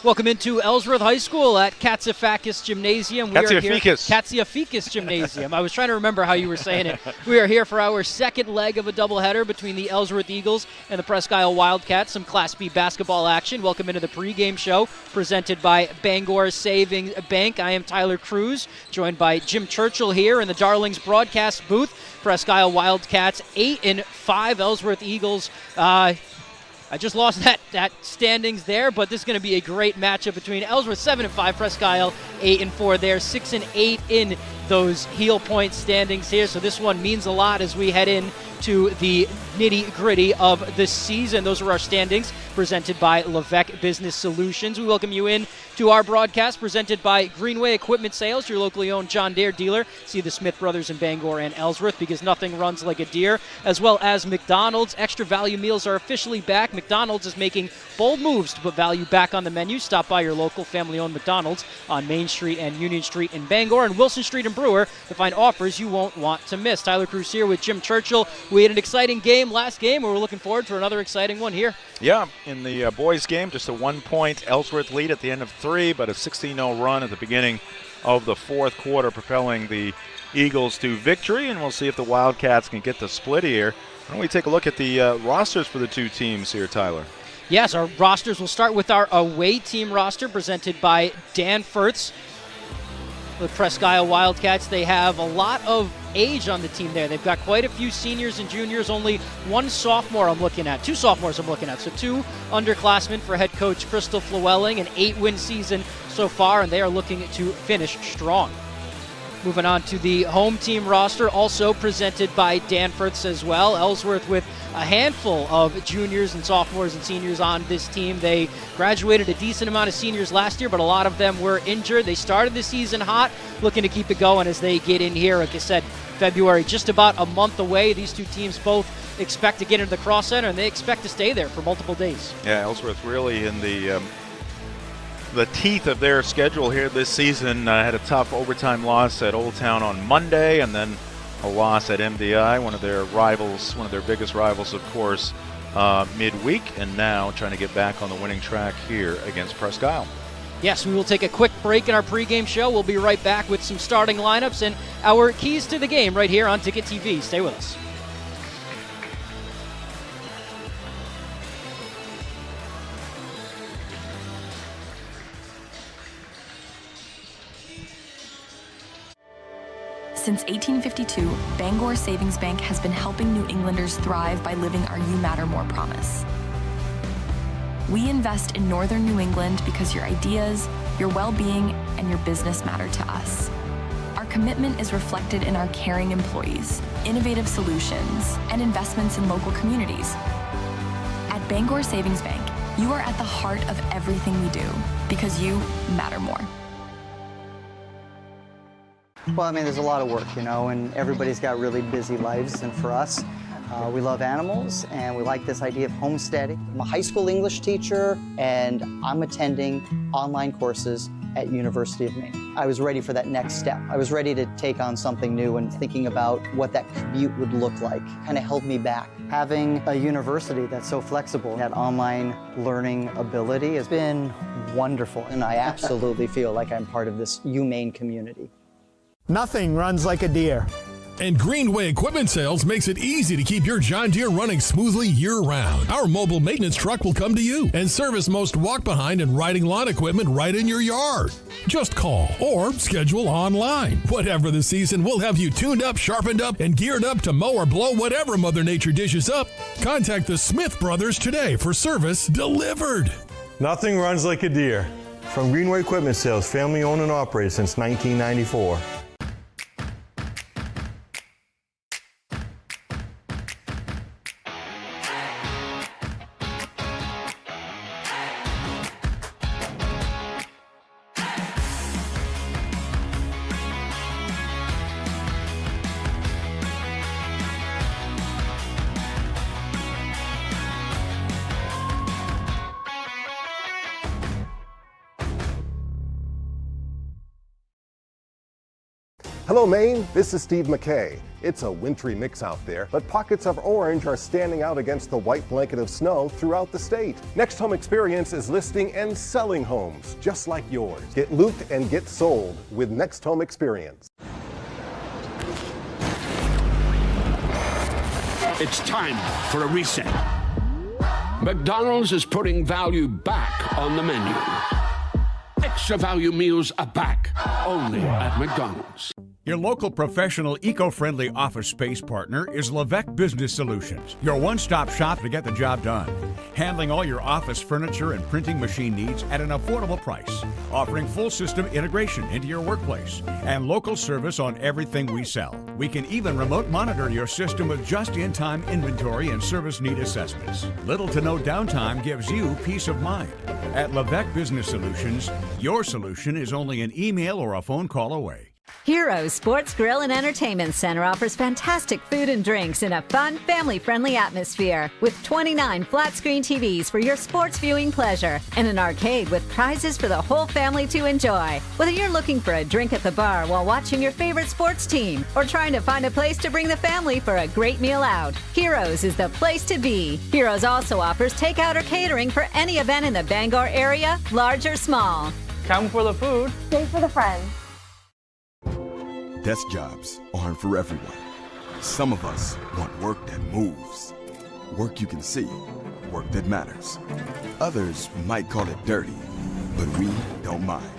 Welcome into Ellsworth High School at Katsiafakis Gymnasium. Katsiafakis Gymnasium. I was trying to remember how you were saying it. We are here for our second leg of a doubleheader between the Ellsworth Eagles and the Presque Wildcats. Some Class B basketball action. Welcome into the pregame show presented by Bangor Savings Bank. I am Tyler Cruz, joined by Jim Churchill here in the Darlings broadcast booth. Presque Wildcats 8-5. Ellsworth Eagles. I just lost that standings there, but this is going to be a great matchup between Ellsworth 7-5, Presque 8-4 there, 6-8 in those heel point standings here. So this one means a lot as we head in to the nitty-gritty of the season. Those are our standings presented by Levesque Business Solutions. We welcome you in to our broadcast presented by Greenway Equipment Sales, your locally owned John Deere dealer. See the Smith brothers in Bangor and Ellsworth because nothing runs like a Deere, as well as McDonald's. Extra value meals are officially back. McDonald's is making bold moves to put value back on the menu. Stop by your local family-owned McDonald's on Main Street and Union Street in Bangor and Wilson Street in Brewer to find offers you won't want to miss. Tyler Cruz here with Jim Churchill. We had an exciting game last game, and we're looking forward to another exciting one here. Yeah, in the boys game, just a 1-point Ellsworth lead at the end of 3, but a 16-0 run at the beginning of the fourth quarter, propelling the Eagles to victory, and we'll see if the Wildcats can get the split here. Why don't we take a look at the rosters for the two teams here, Tyler? Yes, our rosters will start with our away team roster presented by Danforth's. The Presque Wildcats, they have a lot of age on the team there. They've got quite a few seniors and juniors, only one sophomore I'm looking at, two sophomores I'm looking at. So two underclassmen for head coach Crystal Flewelling, an 8-win season so far, and they are looking to finish strong. Moving on to the home team roster, also presented by Danforth's as well. Ellsworth with a handful of juniors and sophomores and seniors on this team. They graduated a decent amount of seniors last year, but a lot of them were injured. They started the season hot, looking to keep it going as they get in here. Like I said, February just about a month away. These two teams both expect to get into the Cross Center, and they expect to stay there for multiple days. Yeah, Ellsworth really in the teeth of their schedule here this season. Had a tough overtime loss at Old Town on Monday, and then a loss at MDI, one of their rivals, one of their biggest rivals, of course, midweek, and now trying to get back on the winning track here against Presque. Yes, we will take a quick break in our pregame show. We'll be right back with some starting lineups and our keys to the game right here on Ticket TV. Stay with us. Since 1852, Bangor Savings Bank has been helping New Englanders thrive by living our You Matter More promise. We invest in Northern New England because your ideas, your well-being, and your business matter to us. Our commitment is reflected in our caring employees, innovative solutions, and investments in local communities. At Bangor Savings Bank, you are at the heart of everything we do because you matter more. Well, I mean, there's a lot of work, and everybody's got really busy lives. And for us, we love animals, and we like this idea of homesteading. I'm a high school English teacher, and I'm attending online courses at University of Maine. I was ready for that next step. I was ready to take on something new, and thinking about what that commute would look like kind of held me back. Having a university that's so flexible, that online learning ability has been wonderful, and I absolutely feel like I'm part of this UMaine community. Nothing runs like a Deere. And Greenway Equipment Sales makes it easy to keep your John Deere running smoothly year-round. Our mobile maintenance truck will come to you and service most walk-behind and riding lawn equipment right in your yard. Just call or schedule online. Whatever the season, we'll have you tuned up, sharpened up, and geared up to mow or blow whatever Mother Nature dishes up. Contact the Smith brothers today for service delivered. Nothing runs like a Deere. From Greenway Equipment Sales, family owned and operated since 1994. Hello, Maine. This is Steve McKay. It's a wintry mix out there, but pockets of orange are standing out against the white blanket of snow throughout the state. Next Home Experience is listing and selling homes just like yours. Get looped and get sold with Next Home Experience. It's time for a reset. McDonald's is putting value back on the menu. Extra value meals are back, only at McDonald's. Your local professional, eco-friendly office space partner is Levesque Business Solutions, your one-stop shop to get the job done. Handling all your office furniture and printing machine needs at an affordable price. Offering full system integration into your workplace and local service on everything we sell. We can even remote monitor your system with just-in-time inventory and service need assessments. Little to no downtime gives you peace of mind. At Levesque Business Solutions, your solution is only an email or a phone call away. Heroes Sports Grill and Entertainment Center offers fantastic food and drinks in a fun, family-friendly atmosphere with 29 flat-screen TVs for your sports viewing pleasure and an arcade with prizes for the whole family to enjoy. Whether you're looking for a drink at the bar while watching your favorite sports team or trying to find a place to bring the family for a great meal out, Heroes is the place to be. Heroes also offers takeout or catering for any event in the Bangor area, large or small. Come for the food. Stay for the friends. Desk jobs aren't for everyone. Some of us want work that moves, work you can see, work that matters. Others might call it dirty, but we don't mind.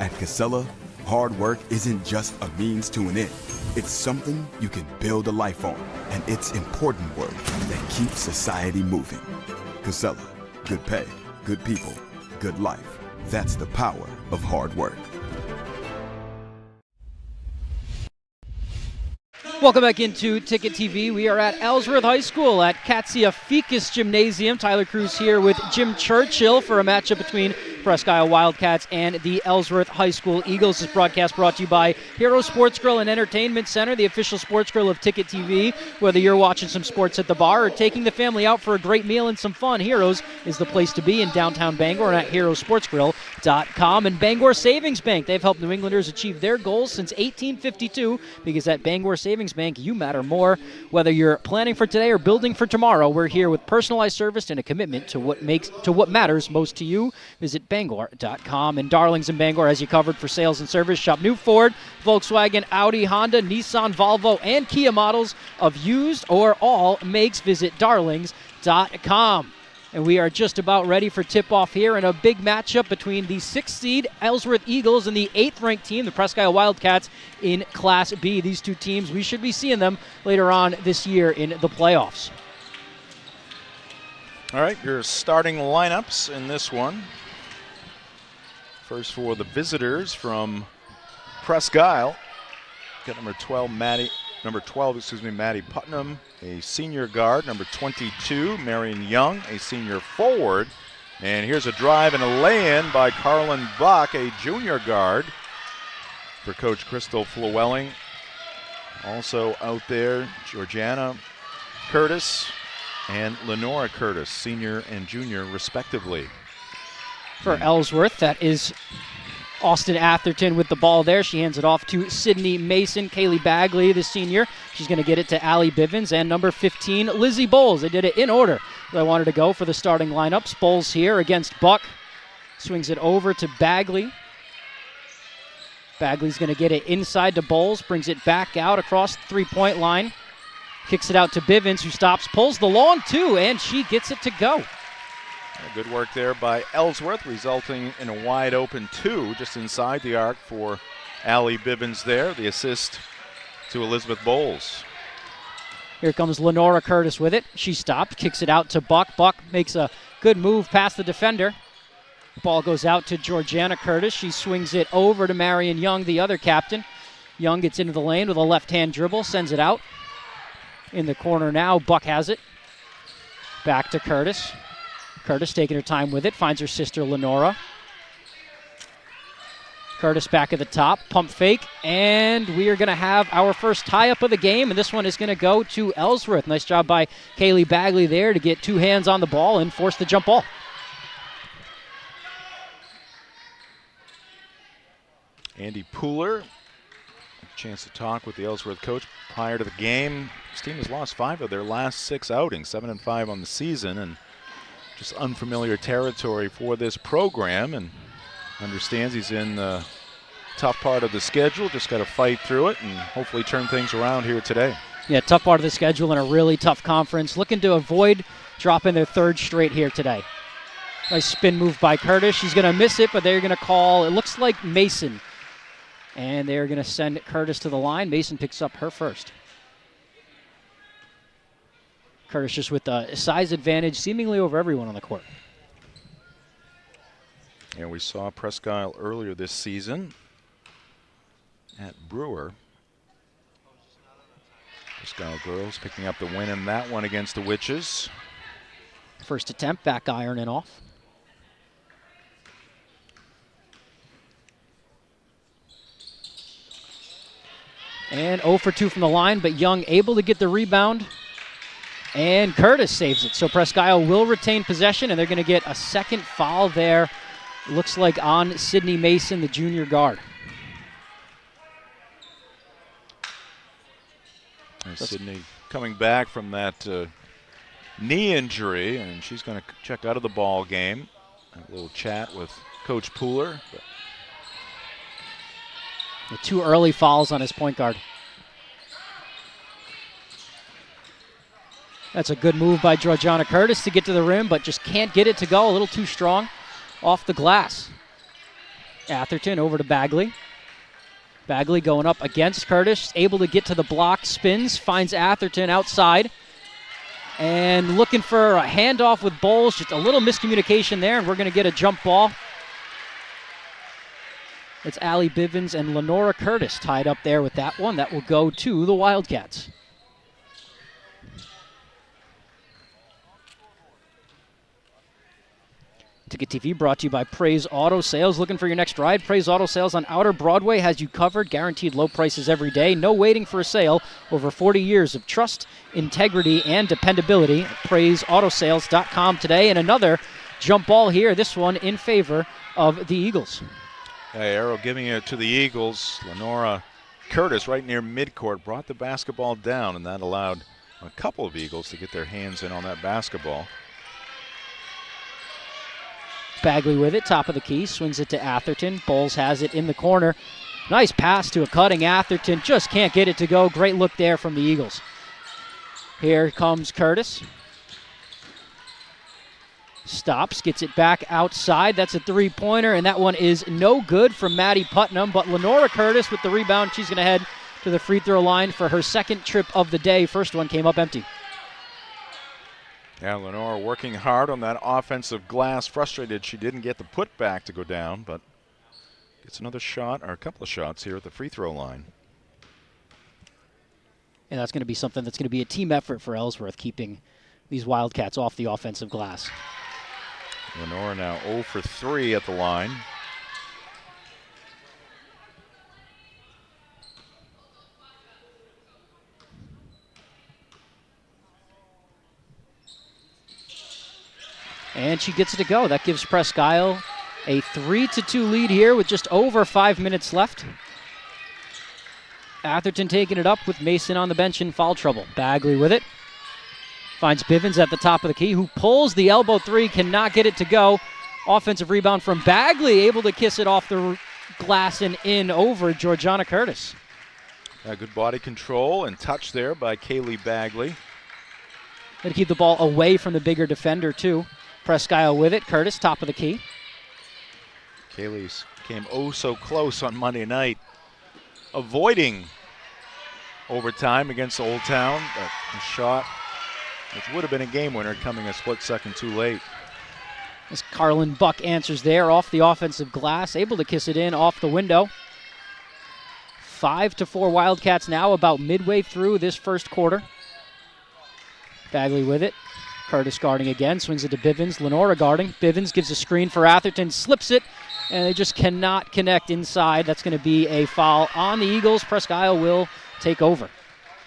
At Casella, hard work isn't just a means to an end. It's something you can build a life on, and it's important work that keeps society moving. Casella, good pay, good people, good life. That's the power of hard work. Welcome back into Ticket TV. We are at Ellsworth High School at Katsia Gymnasium. Tyler Cruz here with Jim Churchill for a matchup between Presque Wildcats and the Ellsworth High School Eagles. This broadcast brought to you by Hero Sports Grill and Entertainment Center, the official sports grill of Ticket TV. Whether you're watching some sports at the bar or taking the family out for a great meal and some fun, Heroes is the place to be in downtown Bangor and at herosportsgrill.com. And Bangor Savings Bank, they've helped New Englanders achieve their goals since 1852 because at Bangor Savings Bank, you matter more. Whether you're planning for today or building for tomorrow, we're here with personalized service and a commitment to what matters most to you. Visit Bangor.com. And Darlings in Bangor has you covered for sales and service. Shop new Ford, Volkswagen, Audi, Honda, Nissan, Volvo, and Kia models of used or all makes. Visit Darlings.com. And we are just about ready for tip-off here in a big matchup between the 6th seed Ellsworth Eagles and the 8th-ranked team, the Presque Wildcats, in Class B. These two teams, we should be seeing them later on this year in the playoffs. All right, your starting lineups in this one. First for the visitors from Presque. Got number 12, Maddie Putnam, a senior guard. Number 22, Marion Young, a senior forward. And here's a drive and a lay-in by Carlin Buck, a junior guard for Coach Crystal Flewelling. Also out there, Georgiana Curtis and Lenora Curtis, senior and junior respectively. For Ellsworth, that is Austin Atherton with the ball there. She hands it off to Sydney Mason. Kaylee Bagley, the senior. She's going to get it to Allie Bivens. And number 15, Lizzie Bowles. They did it in order that I wanted to go for the starting lineups. Bowles here against Buck. Swings it over to Bagley. Bagley's going to get it inside to Bowles. Brings it back out across the three-point line. Kicks it out to Bivens, who stops. Pulls the long two, and she gets it to go. Good work there by Ellsworth, resulting in a wide open two just inside the arc for Allie Bivens there. The assist to Elizabeth Bowles. Here comes Lenora Curtis with it. She stopped, kicks it out to Buck. Buck makes a good move past the defender. Ball goes out to Georgiana Curtis. She swings it over to Marion Young, the other captain. Young gets into the lane with a left-hand dribble, sends it out. In the corner now, Buck has it. Back to Curtis. Curtis taking her time with it, finds her sister Lenora. Curtis back at the top, pump fake, and we are going to have our first tie-up of the game, and this one is going to go to Ellsworth. Nice job by Kaylee Bagley there to get two hands on the ball and force the jump ball. Andy Pooler Chance to talk with the Ellsworth coach prior to the game. This team has lost 5 of their last 6 outings, 7-5 on the season, and just unfamiliar territory for this program, and understands he's in the tough part of the schedule. Just got to fight through it and hopefully turn things around here today. Yeah, tough part of the schedule and a really tough conference. Looking to avoid dropping their 3rd straight here today. Nice spin move by Curtis. She's going to miss it, but they're going to call, it looks like Mason. And they're going to send Curtis to the line. Mason picks up her first. Curtis just with a size advantage seemingly over everyone on the court. And we saw Presque earlier this season at Brewer. Presque girls picking up the win in that one against the Witches. First attempt, back iron and off. And 0 for 2 from the line, but Young able to get the rebound. And Curtis saves it. So Presque will retain possession, and they're going to get a second foul there. Looks like on Sydney Mason, the junior guard. Sydney coming back from that knee injury, and she's going to check out of the ball game. A little chat with Coach Pooler. The 2 early fouls on his point guard. That's a good move by Georgiana Curtis to get to the rim, but just can't get it to go. A little too strong off the glass. Atherton over to Bagley. Bagley going up against Curtis, able to get to the block, spins, finds Atherton outside. And looking for a handoff with Bowles, just a little miscommunication there, and we're going to get a jump ball. It's Allie Bivens and Lenora Curtis tied up there with that one. That will go to the Wildcats. Ticket TV brought to you by Praise Auto Sales. Looking for your next ride? Praise Auto Sales on Outer Broadway has you covered. Guaranteed low prices every day. No waiting for a sale. Over 40 years of trust, integrity, and dependability. PraiseAutoSales.com today. And another jump ball here. This one in favor of the Eagles. Hey, Arrow giving it to the Eagles. Lenora Curtis right near midcourt brought the basketball down, and that allowed a couple of Eagles to get their hands in on that basketball. Bagley with it, top of the key, swings it to Atherton. Bowles has it in the corner. Nice pass to a cutting Atherton, just can't get it to go. Great look there from the Eagles. Here comes Curtis. Stops, gets it back outside. That's a 3-pointer, and that one is no good from Maddie Putnam, but Lenora Curtis with the rebound. She's going to head to the free throw line for her 2nd trip of the day. First one came up empty. Yeah, Lenora working hard on that offensive glass. Frustrated she didn't get the putback to go down, but gets another shot, or a couple of shots here at the free throw line. And that's going to be something that's going to be a team effort for Ellsworth, keeping these Wildcats off the offensive glass. Lenora now 0 for 3 at the line. And she gets it to go. That gives Presque a 3-2 lead here with just over 5 minutes left. Atherton taking it up with Mason on the bench in foul trouble. Bagley with it. Finds Bivens at the top of the key, who pulls the elbow 3, cannot get it to go. Offensive rebound from Bagley, able to kiss it off the glass and in over Georgiana Curtis. Good body control and touch there by Kaylee Bagley. Got to keep the ball away from the bigger defender, too. Presque with it. Curtis, top of the key. Kaylee's came so close on Monday night, avoiding overtime against Old Town, but a shot which would have been a game winner coming a split second too late. As Carlin Buck answers there off the offensive glass, able to kiss it in off the window. 5-4 Wildcats now, about midway through this first quarter. Bagley with it. Curtis guarding again, swings it to Bivens. Lenora guarding. Bivens gives a screen for Atherton, slips it, and they just cannot connect inside. That's going to be a foul on the Eagles. Presque will take over.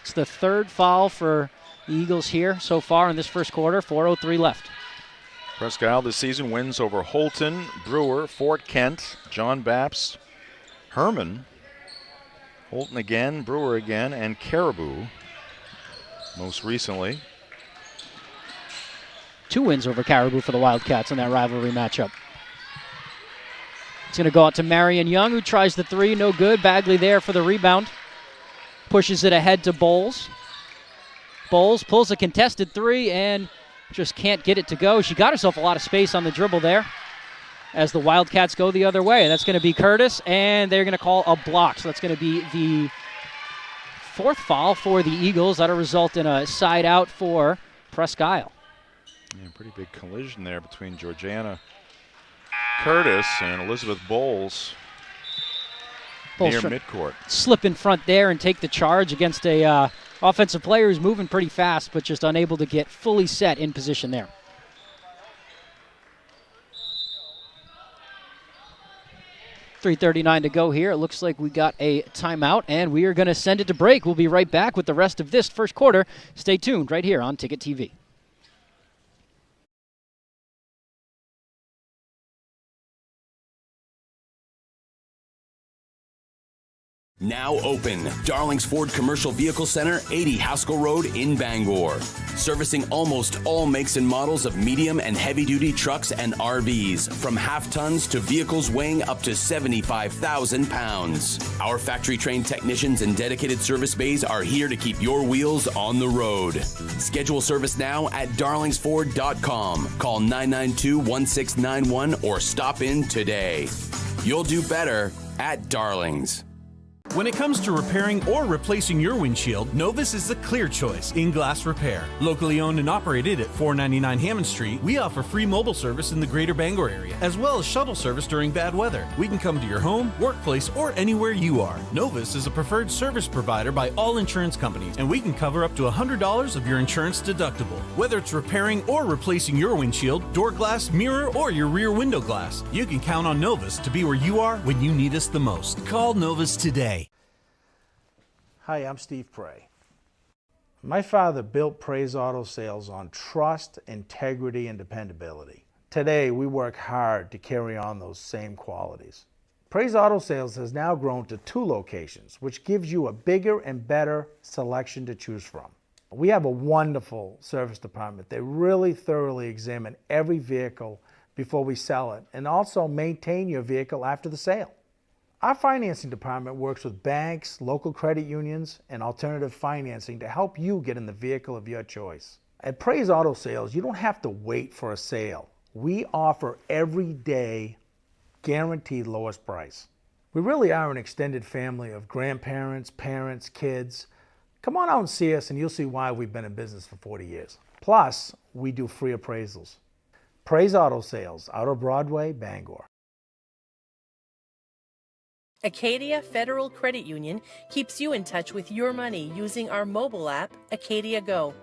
It's the 3rd foul for the Eagles here so far in this first quarter. 4:03 left. Presque this season wins over Holton, Brewer, Fort Kent, John Bapps, Herman, Holton again, Brewer again, and Caribou most recently. 2 wins over Caribou for the Wildcats in that rivalry matchup. It's going to go out to Marion Young, who tries the 3, no good. Bagley there for the rebound. Pushes it ahead to Bowles. Bowles pulls a contested 3 and just can't get it to go. She got herself a lot of space on the dribble there as the Wildcats go the other way. That's going to be Curtis, and they're going to call a block. So that's going to be the 4th foul for the Eagles. That'll result in a side out for Presque. Yeah, pretty big collision there between Georgiana Curtis and Elizabeth Bowles near midcourt. Slip in front there and take the charge against a offensive player who's moving pretty fast, but just unable to get fully set in position there. .339 to go here. It looks like we got a timeout, and we are going to send it to break. We'll be right back with the rest of this first quarter. Stay tuned right here on Ticket TV. Now open, Darling's Ford Commercial Vehicle Center, 80 Haskell Road in Bangor. Servicing almost all makes and models of medium and heavy-duty trucks and RVs, from half-tons to vehicles weighing up to 75,000 pounds. Our factory-trained technicians and dedicated service bays are here to keep your wheels on the road. Schedule service now at darlingsford.com. Call 992-1691 or stop in today. You'll do better at Darling's. When it comes to repairing or replacing your windshield, Novus is the clear choice in glass repair. Locally owned and operated at 499 Hammond Street, we offer free mobile service in the greater Bangor area, as well as shuttle service during bad weather. We can come to your home, workplace, or anywhere you are. Novus is a preferred service provider by all insurance companies, and we can cover up to $100 of your insurance deductible. Whether it's repairing or replacing your windshield, door glass, mirror, or your rear window glass, you can count on Novus to be where you are when you need us the most. Call Novus today. Hi, I'm Steve Prey. My father built Prey's Auto Sales on trust, integrity, and dependability. Today, we work hard to carry on those same qualities. Prey's Auto Sales has now grown to 2 locations, which gives you a bigger and better selection to choose from. We have a wonderful service department. They really thoroughly examine every vehicle before we sell it and also maintain your vehicle after the sale. Our financing department works with banks, local credit unions, and alternative financing to help you get in the vehicle of your choice. At Prey's Auto Sales, you don't have to wait for a sale. We offer every day guaranteed lowest price. We really are an extended family of grandparents, parents, kids. Come on out and see us and you'll see why we've been in business for 40 years. Plus, we do free appraisals. Prey's Auto Sales, Outer Broadway, Bangor. Acadia Federal Credit Union keeps you in touch with your money using our mobile app, Acadia Go.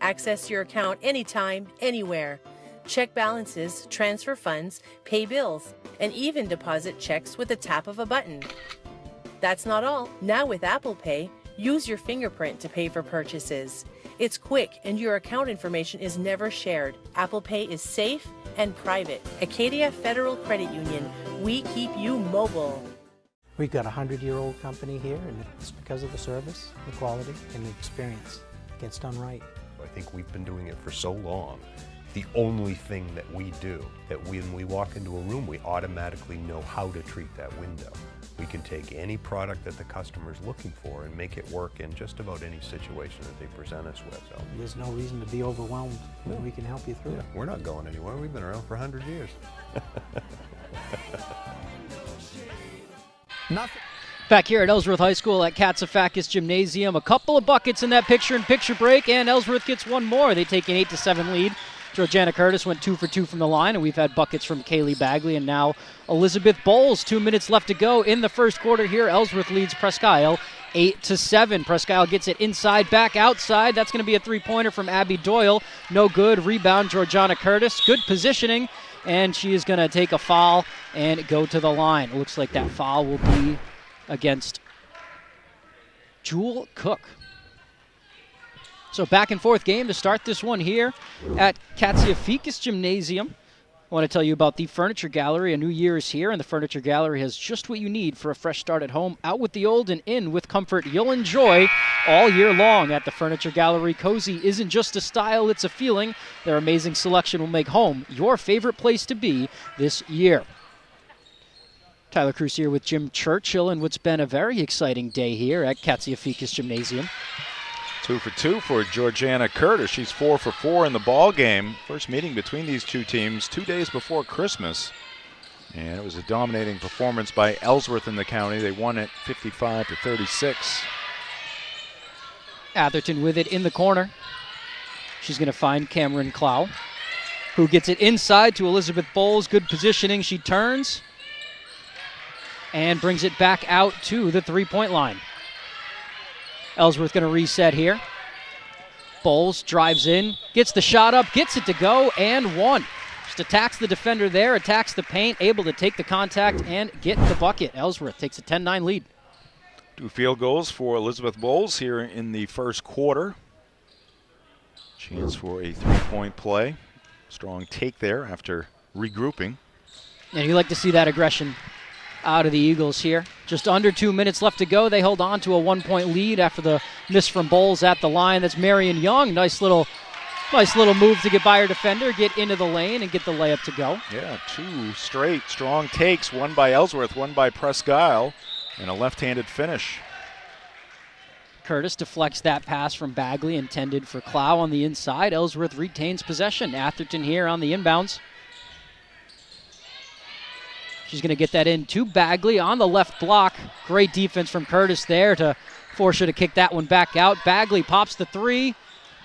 Access your account anytime, anywhere. Check balances, transfer funds, pay bills, and even deposit checks with the tap of a button. That's not all. Now with Apple Pay, use your fingerprint to pay for purchases. It's quick and your account information is never shared. Apple Pay is safe and private. Acadia Federal Credit Union, we keep you mobile. We've got a 100-year-old company here, and it's because of the service, the quality, and the experience. It gets done right. I think we've been doing it for so long. The only thing that we do, that when we walk into a room, we automatically know how to treat that window. We can take any product that the customer's looking for and make it work in just about any situation that they present us with. So there's no reason to be overwhelmed when we can help you through it. We're not going anywhere. We've been around for 100 years. Nothing. Back here at Ellsworth High School at Katsifakis Gymnasium, a couple of buckets in that picture-in-picture break, and Ellsworth gets one more. They take an 8-7 lead. Georgiana Curtis went 2 for 2 from the line, and we've had buckets from Kaylee Bagley and now Elizabeth Bowles. 2 minutes left to go in the first quarter here. Ellsworth leads Presque 8-7. Presque gets it inside, back outside. That's going to be a 3-pointer from Abby Doyle. No good. Rebound, Georgiana Curtis. Good positioning, and she is going to take a foul and go to the line. It looks like that foul will be against Jewel Cook. So back and forth game to start this one here at Katsifakis Gymnasium. I want to tell you about the Furniture Gallery. A new year is here, and the Furniture Gallery has just what you need for a fresh start at home. Out with the old and in with comfort you'll enjoy all year long at the Furniture Gallery. Cozy isn't just a style, it's a feeling. Their amazing selection will make home your favorite place to be this year. Tyler Cruz here with Jim Churchill, and what's been a very exciting day here at Katsiafikis Gymnasium. 2 for 2 for Georgiana Curtis. She's 4 for 4 in the ball game. First meeting between these two teams 2 days before Christmas. And it was a dominating performance by Ellsworth in the county. They won it 55-36. Atherton with it in the corner. She's going to find Cameron Clow, who gets it inside to Elizabeth Bowles. Good positioning. She turns and brings it back out to the three-point line. Ellsworth going to reset here. Bowles drives in, gets the shot up, gets it to go, and one. Just attacks the defender there, attacks the paint, able to take the contact and get the bucket. Ellsworth takes a 10-9 lead. 2 field goals for Elizabeth Bowles here in the first quarter. Chance for a three-point play. Strong take there after regrouping. And you like to see that aggression out of the Eagles here. Just under 2 minutes left to go. They hold on to a 1-point lead after the miss from Bowles at the line. That's Marion Young. Nice little move to get by her defender, get into the lane, and get the layup to go. Yeah, 2 straight strong takes. One by Ellsworth, one by Presque, and a left-handed finish. Curtis deflects that pass from Bagley, intended for Clow on the inside. Ellsworth retains possession. Atherton here on the inbounds. She's going to get that in to Bagley on the left block. Great defense from Curtis there to force her to kick that one back out. Bagley pops the three,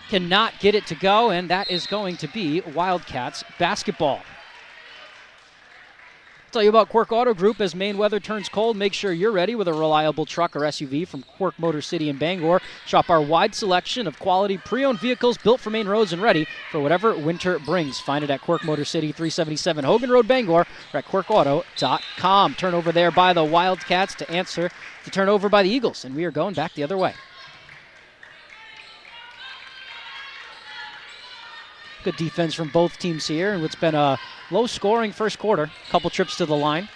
cannot get it to go, and that is going to be Wildcats basketball. Tell you about Quirk Auto Group. As Maine weather turns cold, make sure you're ready with a reliable truck or SUV from Quirk Motor City in Bangor. Shop our wide selection of quality pre-owned vehicles built for Maine roads and ready for whatever winter brings. Find it at Quirk Motor City, 377 Hogan Road, Bangor, or at quirkauto.com. Turnover there by the Wildcats to answer the turnover by the Eagles, and we are going back the other way. Good defense from both teams here, and what's been a low-scoring first quarter. Couple trips to the line.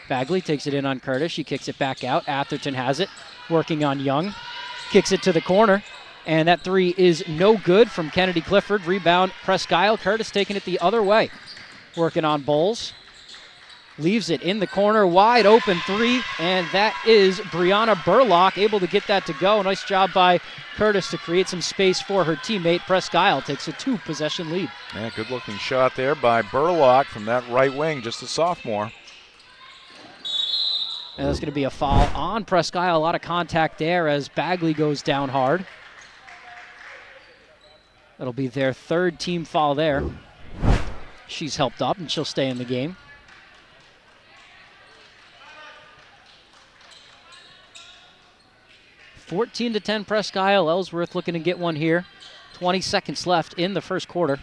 Bagley takes it in on Curtis. She kicks it back out. Atherton has it, working on Young. Kicks it to the corner, and that three is no good from Kennedy Clifford. Rebound, Presque. Curtis taking it the other way. Working on Bowles. Leaves it in the corner, wide open three, and that is Brianna Burlock able to get that to go. Nice job by Curtis to create some space for her teammate. Presque takes a 2-possession lead. Yeah, good looking shot there by Burlock from that right wing, just a sophomore. And that's going to be a foul on Presque. A lot of contact there as Bagley goes down hard. That'll be their third team foul there. She's helped up and she'll stay in the game. 14-10 Presque Isle. Ellsworth looking to get one here. 20 seconds left in the first quarter.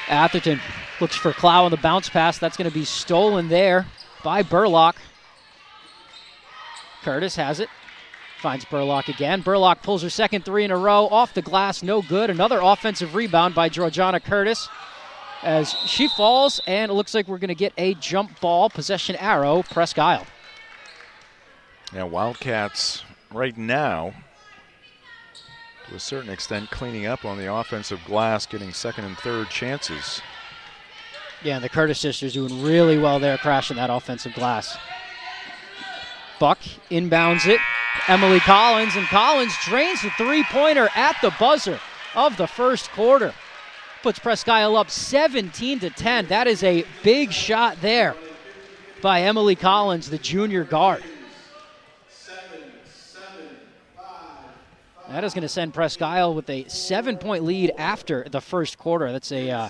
Atherton looks for Clow on the bounce pass. That's going to be stolen there by Burlock. Curtis has it. Finds Burlock again. Burlock pulls her second three in a row. Off the glass, no good. Another offensive rebound by Georgiana Curtis as she falls, and it looks like we're going to get a jump ball. Possession arrow, Presque Isle. Yeah, Wildcats right now, to a certain extent, cleaning up on the offensive glass, getting second and third chances. Yeah, and the Curtis sisters doing really well there, crashing that offensive glass. Buck inbounds it. Emily Collins, and Collins drains the three-pointer at the buzzer of the first quarter. Puts Presque Isle up 17-10. That is a big shot there by Emily Collins, the junior guard. That is going to send Presque Isle with a 7-point lead after the first quarter. That's a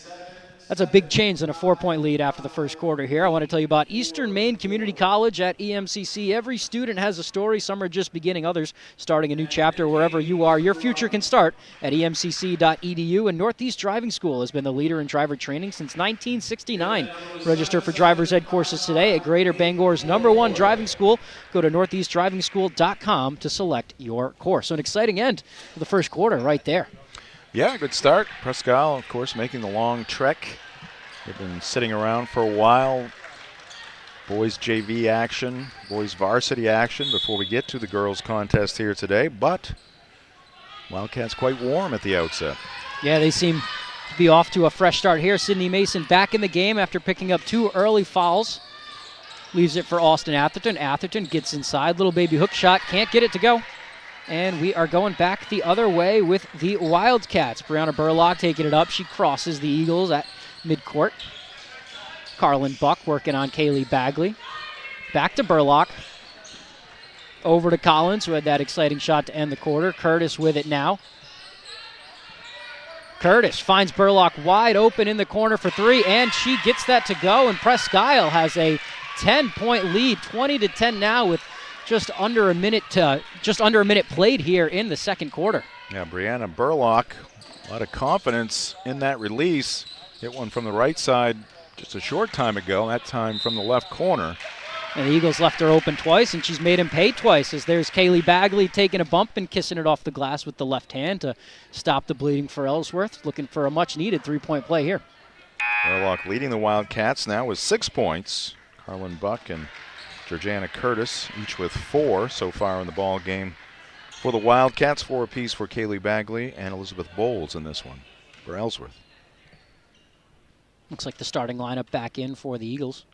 That's a big change in a 4-point lead after the first quarter here. I want to tell you about Eastern Maine Community College at EMCC. Every student has a story. Some are just beginning, others starting a new chapter. Wherever you are, your future can start at emcc.edu. And Northeast Driving School has been the leader in driver training since 1969. Register for driver's ed courses today at Greater Bangor's #1 driving school. Go to northeastdrivingschool.com to select your course. So an exciting end of the first quarter right there. Yeah, good start. Presque, of course, making the long trek. They've been sitting around for a while. Boys JV action, boys varsity action before we get to the girls contest here today. But Wildcats quite warm at the outset. Yeah, they seem to be off to a fresh start here. Sydney Mason back in the game after picking up 2 early fouls. Leaves it for Austin Atherton. Atherton gets inside. Little baby hook shot. Can't get it to go. And we are going back the other way with the Wildcats. Brianna Burlock taking it up. She crosses the Eagles at midcourt. Carlin Buck working on Kaylee Bagley. Back to Burlock. Over to Collins, who had that exciting shot to end the quarter. Curtis with it now. Curtis finds Burlock wide open in the corner for 3, and she gets that to go. And Presque has a 10-point lead, 20-10 now with just under a minute played here in the second quarter. Yeah, Brianna Burlock, a lot of confidence in that release. Hit one from the right side just a short time ago, that time from the left corner. And the Eagles left her open twice, and she's made him pay twice, as there's Kaylee Bagley taking a bump and kissing it off the glass with the left hand to stop the bleeding for Ellsworth. Looking for a much-needed 3-point play here. Burlock leading the Wildcats now with 6 points. Carlin Buck and Georgiana Curtis, each with 4 so far in the ball game for the Wildcats. 4 apiece for Kaylee Bagley and Elizabeth Bowles in this one for Ellsworth. Looks like the starting lineup back in for the Eagles,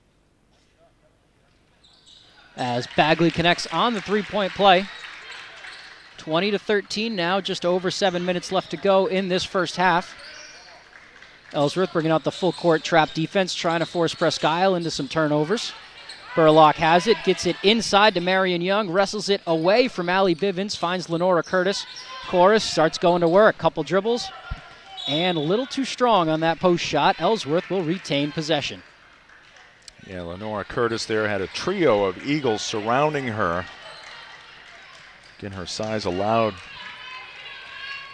as Bagley connects on the 3-point play. 20-13 now, just over 7 minutes left to go in this first half. Ellsworth bringing out the full court trap defense, trying to force Presque into some turnovers. Burlock has it, gets it inside to Marion Young, wrestles it away from Allie Bivens, finds Lenora Curtis. Chorus starts going to work, couple dribbles, and a little too strong on that post shot. Ellsworth will retain possession. Yeah, Lenora Curtis there had a trio of Eagles surrounding her. Again, her size allowed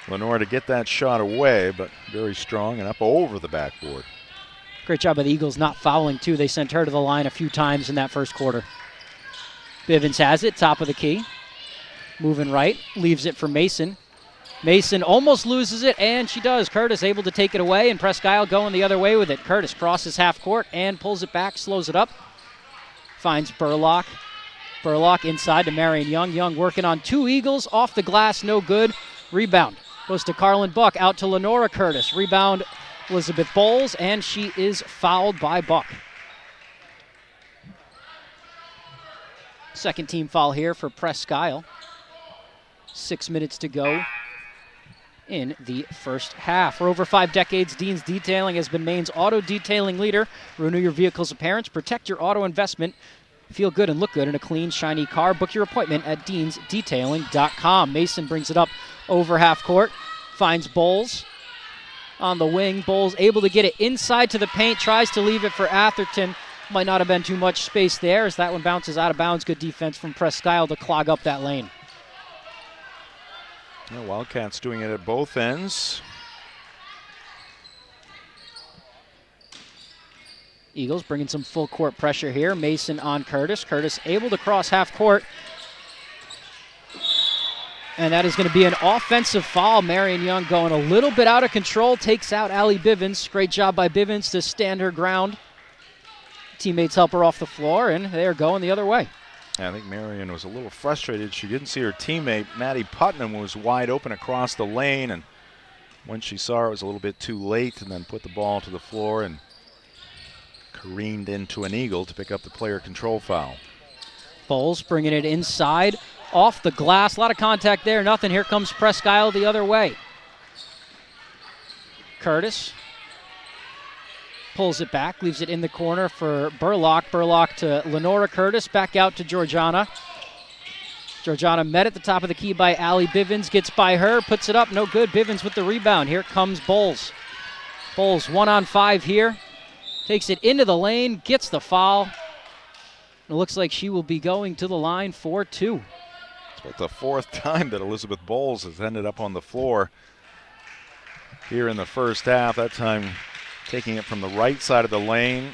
Lenora to get that shot away, but very strong and up over the backboard. Great job by the Eagles not fouling, too. They sent her to the line a few times in that first quarter. Bivens has it, top of the key. Moving right, leaves it for Mason. Mason almost loses it, and she does. Curtis able to take it away, and Presque going the other way with it. Curtis crosses half court and pulls it back, slows it up. Finds Burlock. Burlock inside to Marion Young. Young working on 2 Eagles, off the glass, no good. Rebound goes to Carlin Buck, out to Lenora Curtis. Rebound Elizabeth Bowles, and she is fouled by Buck. Second team foul here for Presque. 6 minutes to go in the first half. For over 5 decades, Dean's Detailing has been Maine's auto detailing leader. Renew your vehicle's appearance, protect your auto investment, feel good and look good in a clean, shiny car. Book your appointment at deansdetailing.com. Mason brings it up over half court, finds Bowles on the wing. Bowles able to get it inside to the paint, tries to leave it for Atherton. Might not have been too much space there as that one bounces out of bounds. Good defense from Presque to clog up that lane. Yeah, Wildcats doing it at both ends. Eagles bringing some full court pressure here. Mason on Curtis. Curtis able to cross half court. And that is going to be an offensive foul. Marion Young going a little bit out of control. Takes out Allie Bivens. Great job by Bivens to stand her ground. Teammates help her off the floor, and they are going the other way. I think Marion was a little frustrated. She didn't see her teammate, Maddie Putnam, was wide open across the lane. And when she saw her, it was a little bit too late, and then put the ball to the floor and careened into an Eagle to pick up the player control foul. Bowles bringing it inside, off the glass. A lot of contact there, nothing. Here comes Presque the other way. Curtis pulls it back, leaves it in the corner for Burlock. Burlock to Lenora Curtis, back out to Georgiana. Georgiana met at the top of the key by Allie Bivens, gets by her, puts it up, no good. Bivens with the rebound. Here comes Bowles. Bowles 1-on-5 here. Takes it into the lane, gets the foul. It looks like she will be going to the line for 2. It's about the 4th time that Elizabeth Bowles has ended up on the floor here in the first half. That time taking it from the right side of the lane,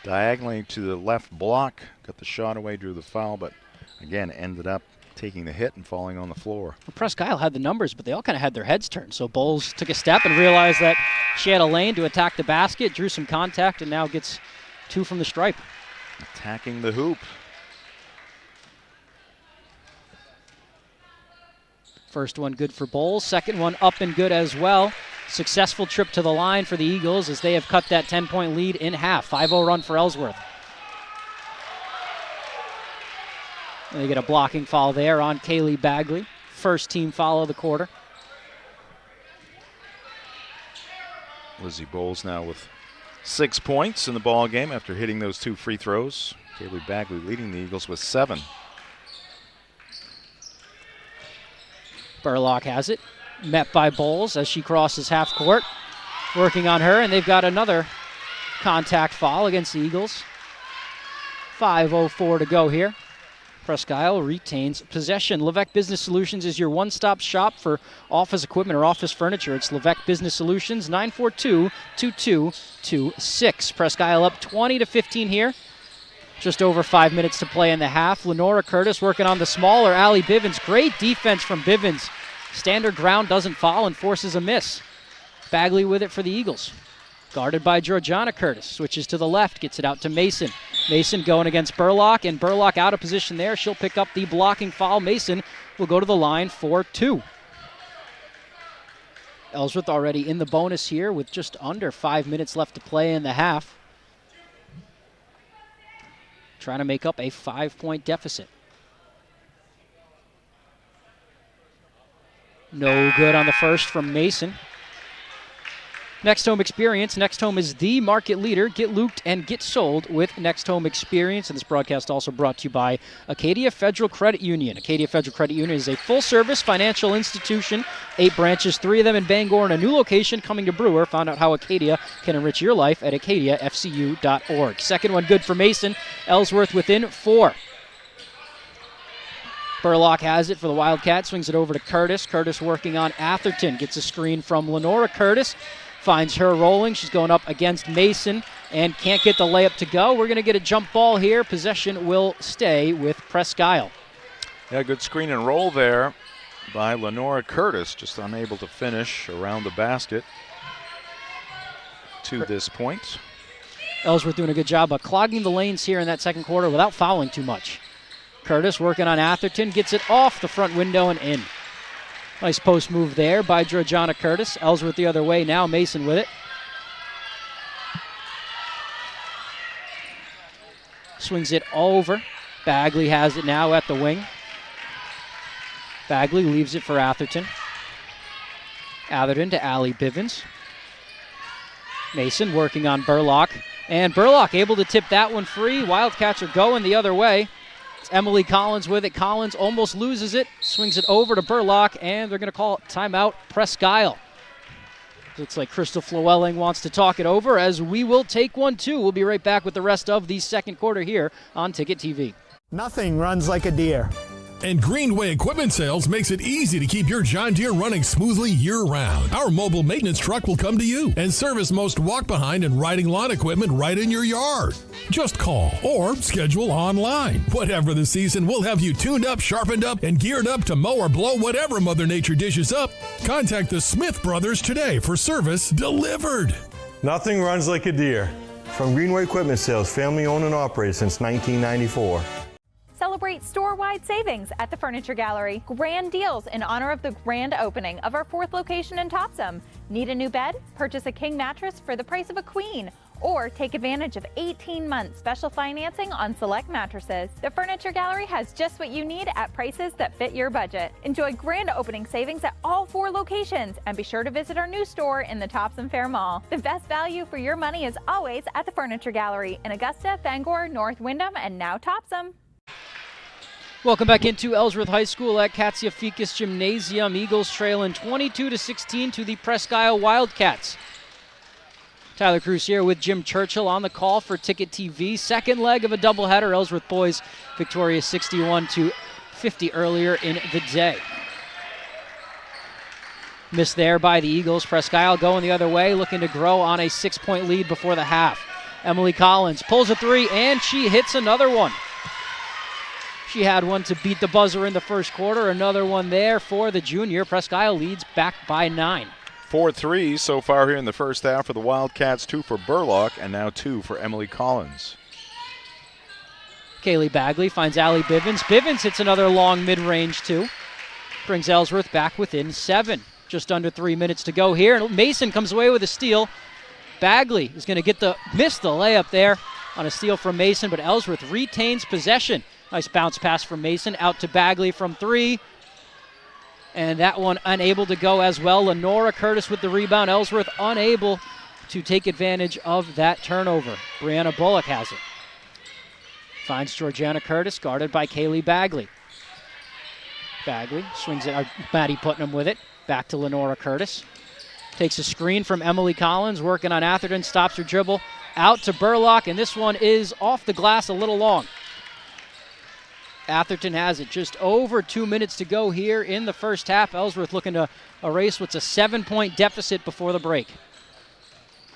diagonally to the left block. Got the shot away, drew the foul, but again ended up taking the hit and falling on the floor. Well, Presque had the numbers, but they all kind of had their heads turned. So Bowles took a step and realized that she had a lane to attack the basket, drew some contact, and now gets 2 from the stripe. Attacking the hoop. First one good for Bowles. Second one up and good as well. Successful trip to the line for the Eagles as they have cut that 10-point lead in half. 5-0 run for Ellsworth. And they get a blocking foul there on Kaylee Bagley. First team foul of the quarter. Lizzie Bowles now with 6 points in the ball game after hitting those 2 free throws. Kaylee Bagley leading the Eagles with 7. Burlock has it. Met by Bowles as she crosses half court. Working on her, and they've got another contact foul against the Eagles. 5:04 to go here. Presque retains possession. Levesque Business Solutions is your one-stop shop for office equipment or office furniture. It's Levesque Business Solutions, 942-2226. Presque up 20-15 here. Just over 5 minutes to play in the half. Lenora Curtis working on the smaller Allie Bivens. Great defense from Bivens. Standard ground doesn't fall and forces a miss. Bagley with it for the Eagles. Guarded by Georgiana Curtis. Switches to the left, gets it out to Mason. Mason going against Burlock, and Burlock out of position there. She'll pick up the blocking foul. Mason will go to the line for 2. Ellsworth already in the bonus here with just under 5 minutes left to play in the half. Trying to make up a 5-point deficit. No good on the first from Mason. Next Home Experience. Next Home is the market leader. Get looped and get sold with Next Home Experience. And this broadcast also brought to you by Acadia Federal Credit Union. Acadia Federal Credit Union is a full-service financial institution. 8 branches, 3 of them in Bangor, and a new location coming to Brewer. Find out how Acadia can enrich your life at acadiafcu.org. Second one good for Mason. Ellsworth within 4. Burlock has it for the Wildcats. Swings it over to Curtis. Curtis working on Atherton. Gets a screen from Lenora Curtis. Finds her rolling. She's going up against Mason and can't get the layup to go. We're going to get a jump ball here. Possession will stay with Presque. Yeah, good screen and roll there by Lenora Curtis. Just unable to finish around the basket to this point. Ellsworth doing a good job of clogging the lanes here in that second quarter without fouling too much. Curtis working on Atherton. Gets it off the front window and in. Nice post move there by Georgiana Curtis. Ellsworth the other way now. Mason with it. Swings it over. Bagley has it now at the wing. Bagley leaves it for Atherton. Atherton to Allie Bivens. Mason working on Burlock. And Burlock able to tip that one free. Wildcats are going the other way. It's Emily Collins with it. Collins almost loses it. Swings it over to Burlock, and they're going to call timeout Presque. Looks like Crystal Flewelling wants to talk it over, as we will take one too. We'll be right back with the rest of the second quarter here on Ticket TV. Nothing runs like a deer. And Greenway Equipment Sales makes it easy to keep your John Deere running smoothly year-round. Our mobile maintenance truck will come to you and service most walk-behind and riding lawn equipment right in your yard. Just call or schedule online. Whatever the season, we'll have you tuned up, sharpened up, and geared up to mow or blow whatever Mother Nature dishes up. Contact the Smith Brothers today for service delivered. Nothing runs like a deer. From Greenway Equipment Sales, family owned and operated since 1994. Celebrate store-wide savings at the Furniture Gallery. Grand deals in honor of the grand opening of our 4th location in Topsom. Need a new bed? Purchase a king mattress for the price of a queen. Or take advantage of 18-month special financing on select mattresses. The Furniture Gallery has just what you need at prices that fit your budget. Enjoy grand opening savings at all 4 locations, and be sure to visit our new store in the Topsom Fair Mall. The best value for your money is always at the Furniture Gallery in Augusta, Bangor, North Windham, and now Topsom. Welcome back into Ellsworth High School at Katsia Fikis Gymnasium. Eagles trailing 22-16 to the Presque Wildcats. Tyler Cruz here with Jim Churchill on the call for Ticket TV. Second leg of a doubleheader. Ellsworth boys victorious 61-50 earlier in the day. Missed there by the Eagles. Presque going the other way, looking to grow on a 6-point lead before the half. Emily Collins pulls a three, and she hits another one. She had one to beat the buzzer in the first quarter. Another one there for the junior. Presque leads back by 9. 4 threes so far here in the first half for the Wildcats, 2 for Burlock, and now 2 for Emily Collins. Kaylee Bagley finds Allie Bivens. Bivens hits another long mid-range, too. Brings Ellsworth back within 7. Just under 3 minutes to go here. And Mason comes away with a steal. Bagley is going to miss the layup there on a steal from Mason, but Ellsworth retains possession. Nice bounce pass from Mason out to Bagley from 3. And that one unable to go as well. Lenora Curtis with the rebound. Ellsworth unable to take advantage of that turnover. Brianna Bullock has it. Finds Georgiana Curtis, guarded by Kaylee Bagley. Bagley swings it, Maddie Putnam with it. Back to Lenora Curtis. Takes a screen from Emily Collins, working on Atherton, stops her dribble. Out to Burlock, and this one is off the glass a little long. Atherton has it. Just over 2 minutes to go here in the first half. Ellsworth looking to erase what's a 7-point deficit before the break.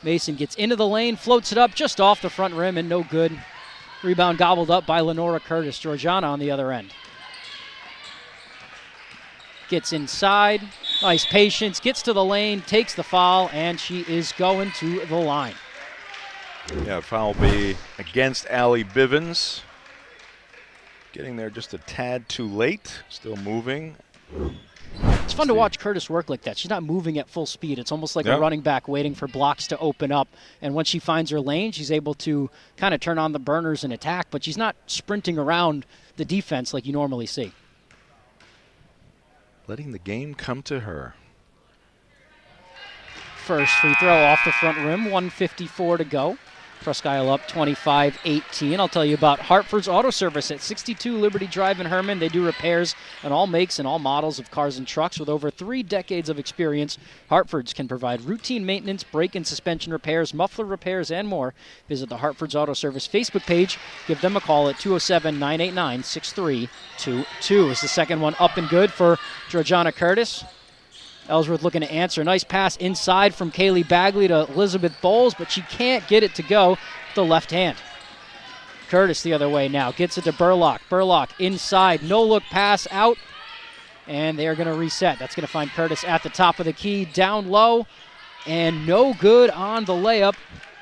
Mason gets into the lane, floats it up just off the front rim, and no good. Rebound gobbled up by Lenora Curtis. Georgiana on the other end. Gets inside. Nice patience. Gets to the lane, takes the foul, and she is going to the line. Yeah, foul be against Allie Bivens. Getting there just a tad too late. Still moving. It's fun to watch Curtis work like that. She's not moving at full speed. It's almost like a running back waiting for blocks to open up. And once she finds her lane, she's able to kind of turn on the burners and attack, but she's not sprinting around the defense like you normally see. Letting the game come to her. First free throw off the front rim, 1:54 to go. Presque up 25-18. I'll tell you about Hartford's Auto Service at 62 Liberty Drive in Herman. They do repairs on all makes and all models of cars and trucks. With over 3 decades of experience, Hartford's can provide routine maintenance, brake and suspension repairs, muffler repairs, and more. Visit the Hartford's Auto Service Facebook page. Give them a call at 207-989-6322. Is the second one up and good for Georgiana Curtis. Ellsworth looking to answer. Nice pass inside from Kaylee Bagley to Elizabeth Bowles, but she can't get it to go with the left hand. Curtis the other way now. Gets it to Burlock. Burlock inside. No-look pass out. And they're going to reset. That's going to find Curtis at the top of the key. Down low. And no good on the layup.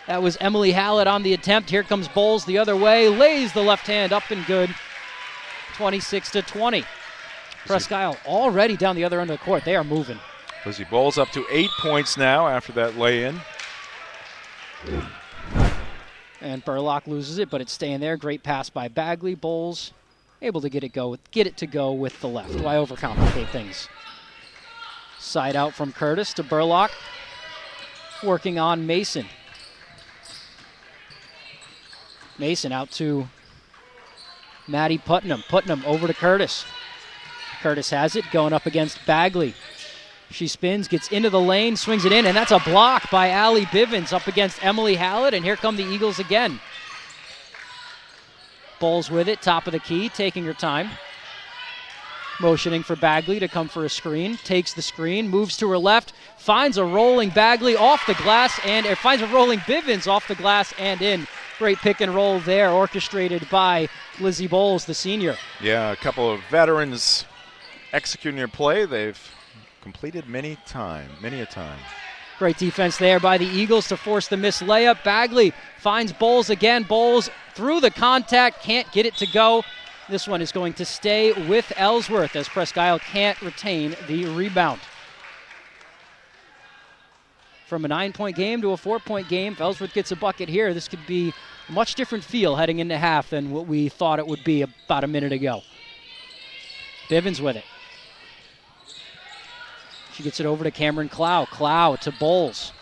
That was Emily Hallett on the attempt. Here comes Bowles the other way. Lays the left hand up and good. 26-20. Presque already down the other end of the court. They are moving. Lizzie Bowles up to 8 points now after that lay-in. And Burlock loses it, but it's staying there. Great pass by Bagley. Bowles able to get it to go with the left. Why overcomplicate things? Side out from Curtis to Burlock. Working on Mason. Mason out to Maddie Putnam. Putnam over to Curtis. Curtis has it, going up against Bagley. She spins, gets into the lane, swings it in, and that's a block by Allie Bivens up against Emily Hallett, and here come the Eagles again. Bowles with it, top of the key, taking her time. Motioning for Bagley to come for a screen, takes the screen, moves to her left, finds a rolling Bagley off the glass, and finds a rolling Bivens off the glass and in. Great pick and roll there, orchestrated by Lizzie Bowles, the senior. Yeah, a couple of veterans executing their play. They've completed many a time. Great defense there by the Eagles to force the missed layup. Bagley finds Bowles again. Bowles through the contact, can't get it to go. This one is going to stay with Ellsworth as Presque can't retain the rebound. From a 9-point game to a 4-point game, if Ellsworth gets a bucket here, this could be a much different feel heading into half than what we thought it would be about a minute ago. Bivens with it. She gets it over to Cameron Clow. Clow to Bowles.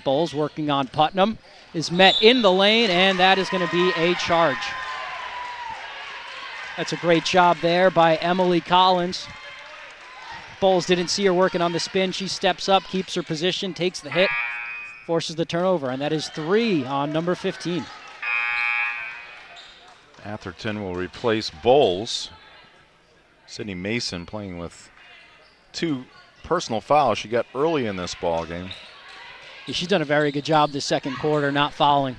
Bowles working on Putnam. Is met in the lane, and that is going to be a charge. That's a great job there by Emily Collins. Bowles didn't see her working on the spin. She steps up, keeps her position, takes the hit. forces the turnover, and that is 3 on number 15. Atherton will replace Bowles. Sydney Mason playing with 2 personal fouls she got early in this ball game. Yeah, she's done a very good job this second quarter, not fouling.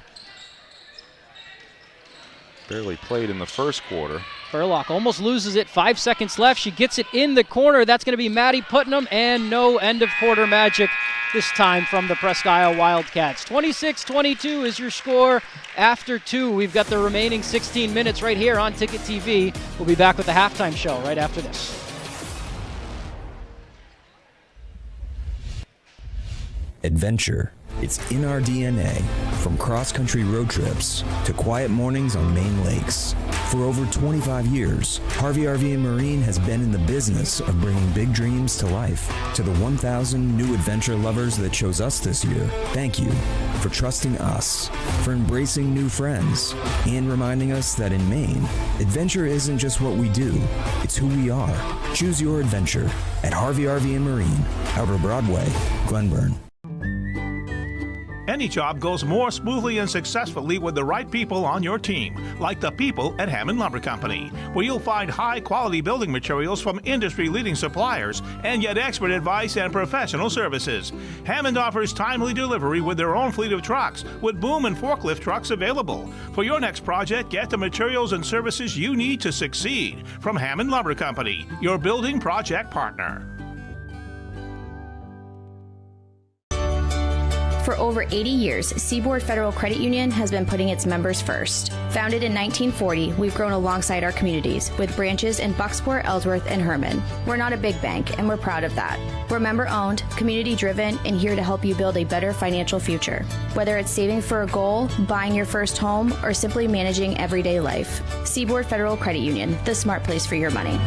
Barely played in the first quarter. Furlock almost loses it. 5 seconds left. She gets it in the corner. That's going to be Maddie Putnam, and no end of quarter magic this time from the Presque Isle Wildcats. 26-22 is your score after 2. We've got the remaining 16 minutes right here on Ticket TV. We'll be back with the halftime show right after this. Adventure. It's in our DNA, from cross-country road trips to quiet mornings on Maine lakes. For over 25 years, Harvey RV and Marine has been in the business of bringing big dreams to life. To the 1,000 new adventure lovers that chose us this year, thank you for trusting us, for embracing new friends, and reminding us that in Maine, adventure isn't just what we do, it's who we are. Choose your adventure at Harvey RV and Marine, Outer Broadway, Glenburn. Any job goes more smoothly and successfully with the right people on your team, like the people at Hammond Lumber Company, where you'll find high-quality building materials from industry-leading suppliers and get expert advice and professional services. Hammond offers timely delivery with their own fleet of trucks, with boom and forklift trucks available. For your next project, get the materials and services you need to succeed from Hammond Lumber Company, your building project partner. For over 80 years, Seaboard Federal Credit Union has been putting its members first. Founded in 1940, we've grown alongside our communities with branches in Bucksport, Ellsworth, and Herman. We're not a big bank, and we're proud of that. We're member-owned, community-driven, and here to help you build a better financial future. Whether it's saving for a goal, buying your first home, or simply managing everyday life. Seaboard Federal Credit Union, the smart place for your money.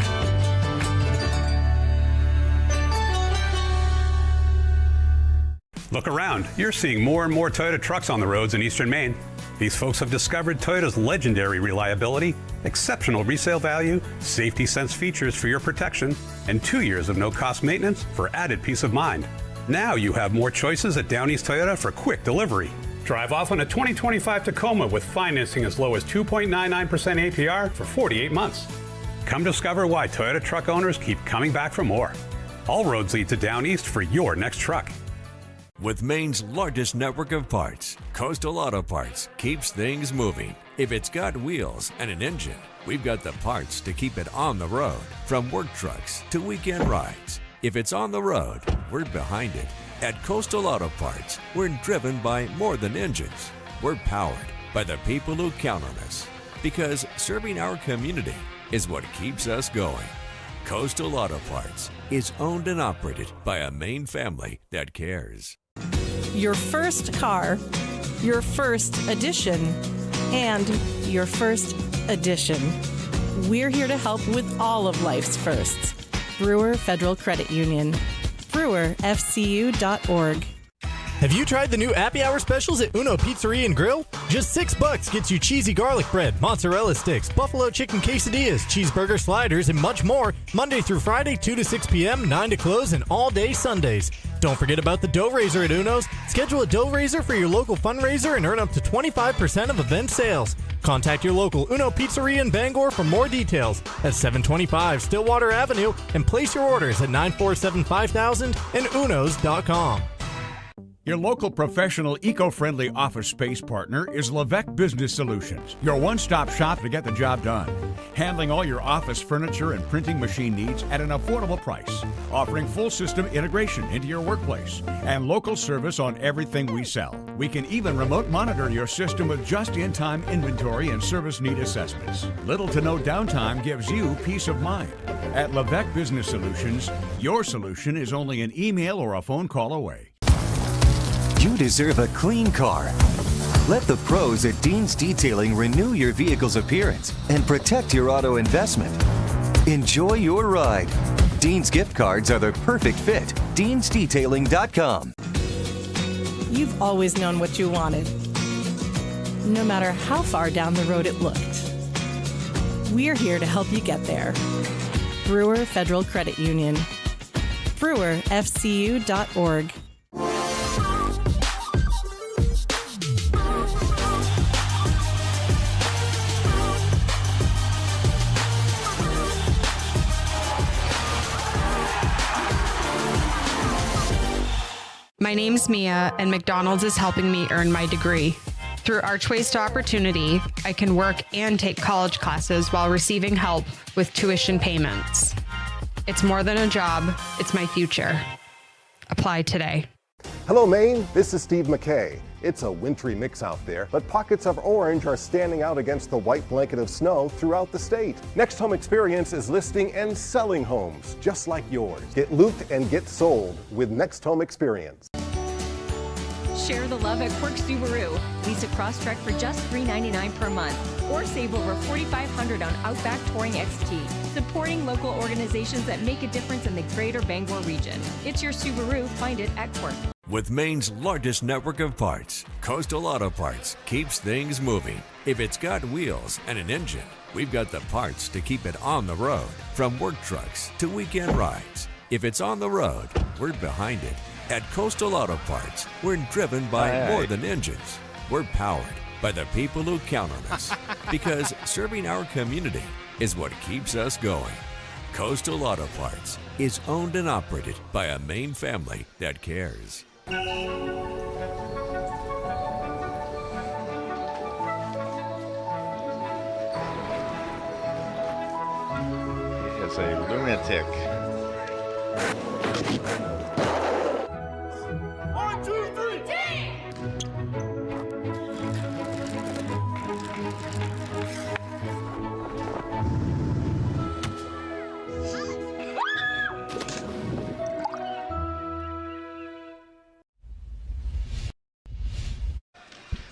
Look around. You're seeing more and more Toyota trucks on the roads in eastern Maine. These folks have discovered Toyota's legendary reliability, exceptional resale value, safety sense features for your protection, and 2 years of no-cost maintenance for added peace of mind. Now you have more choices at Down East Toyota for quick delivery. Drive off on a 2025 Tacoma with financing as low as 2.99% APR for 48 months. Come discover why Toyota truck owners keep coming back for more. All roads lead to Down East for your next truck. With Maine's largest network of parts, Coastal Auto Parts keeps things moving. If it's got wheels and an engine, we've got the parts to keep it on the road, from work trucks to weekend rides. If it's on the road, we're behind it. At Coastal Auto Parts, we're driven by more than engines. We're powered by the people who count on us, because serving our community is what keeps us going. Coastal Auto Parts is owned and operated by a Maine family that cares. Your first car, your first edition, and your first edition. We're here to help with all of life's firsts. Brewer Federal Credit Union. BrewerFCU.org. Have you tried the new Happy Hour specials at Uno Pizzeria and Grill? Just $6 gets you cheesy garlic bread, mozzarella sticks, buffalo chicken quesadillas, cheeseburger sliders, and much more, Monday through Friday, 2 to 6 p.m., 9 to close, and all day Sundays. Don't forget about the dough raiser at Uno's. Schedule a dough raiser for your local fundraiser and earn up to 25% of event sales. Contact your local Uno Pizzeria in Bangor for more details at 725 Stillwater Avenue, and place your orders at 947-5000 and unos.com. Your local professional eco-friendly office space partner is Levesque Business Solutions, your one-stop shop to get the job done. Handling all your office furniture and printing machine needs at an affordable price. Offering full system integration into your workplace and local service on everything we sell. We can even remote monitor your system with just-in-time inventory and service need assessments. Little to no downtime gives you peace of mind. At Levesque Business Solutions, your solution is only an email or a phone call away. You deserve a clean car. Let the pros at Dean's Detailing renew your vehicle's appearance and protect your auto investment. Enjoy your ride. Dean's gift cards are the perfect fit. Dean'sDetailing.com. You've always known what you wanted, no matter how far down the road it looked. We're here to help you get there. Brewer Federal Credit Union. BrewerFCU.org. My name's Mia, and McDonald's is helping me earn my degree. Through Archways to Opportunity, I can work and take college classes while receiving help with tuition payments. It's more than a job, it's my future. Apply today. Hello, Maine. This is Steve McKay. It's a wintry mix out there, but pockets of orange are standing out against the white blanket of snow throughout the state. Next Home Experience is listing and selling homes just like yours. Get looped and get sold with Next Home Experience. Share the love at Quirk Subaru. Lease a Crosstrek for just $399 per month, or save over $4,500 on Outback Touring XT. Supporting local organizations that make a difference in the greater Bangor region. It's your Subaru. Find it at Quirk. With Maine's largest network of parts, Coastal Auto Parts keeps things moving. If it's got wheels and an engine, we've got the parts to keep it on the road. From work trucks to weekend rides. If it's on the road, we're behind it. At Coastal Auto Parts, we're driven by more than engines. We're powered by the people who count on us. Because serving our community is what keeps us going. Coastal Auto Parts is owned and operated by a Maine family that cares. He is a lunatic. 1, 2, 3, team!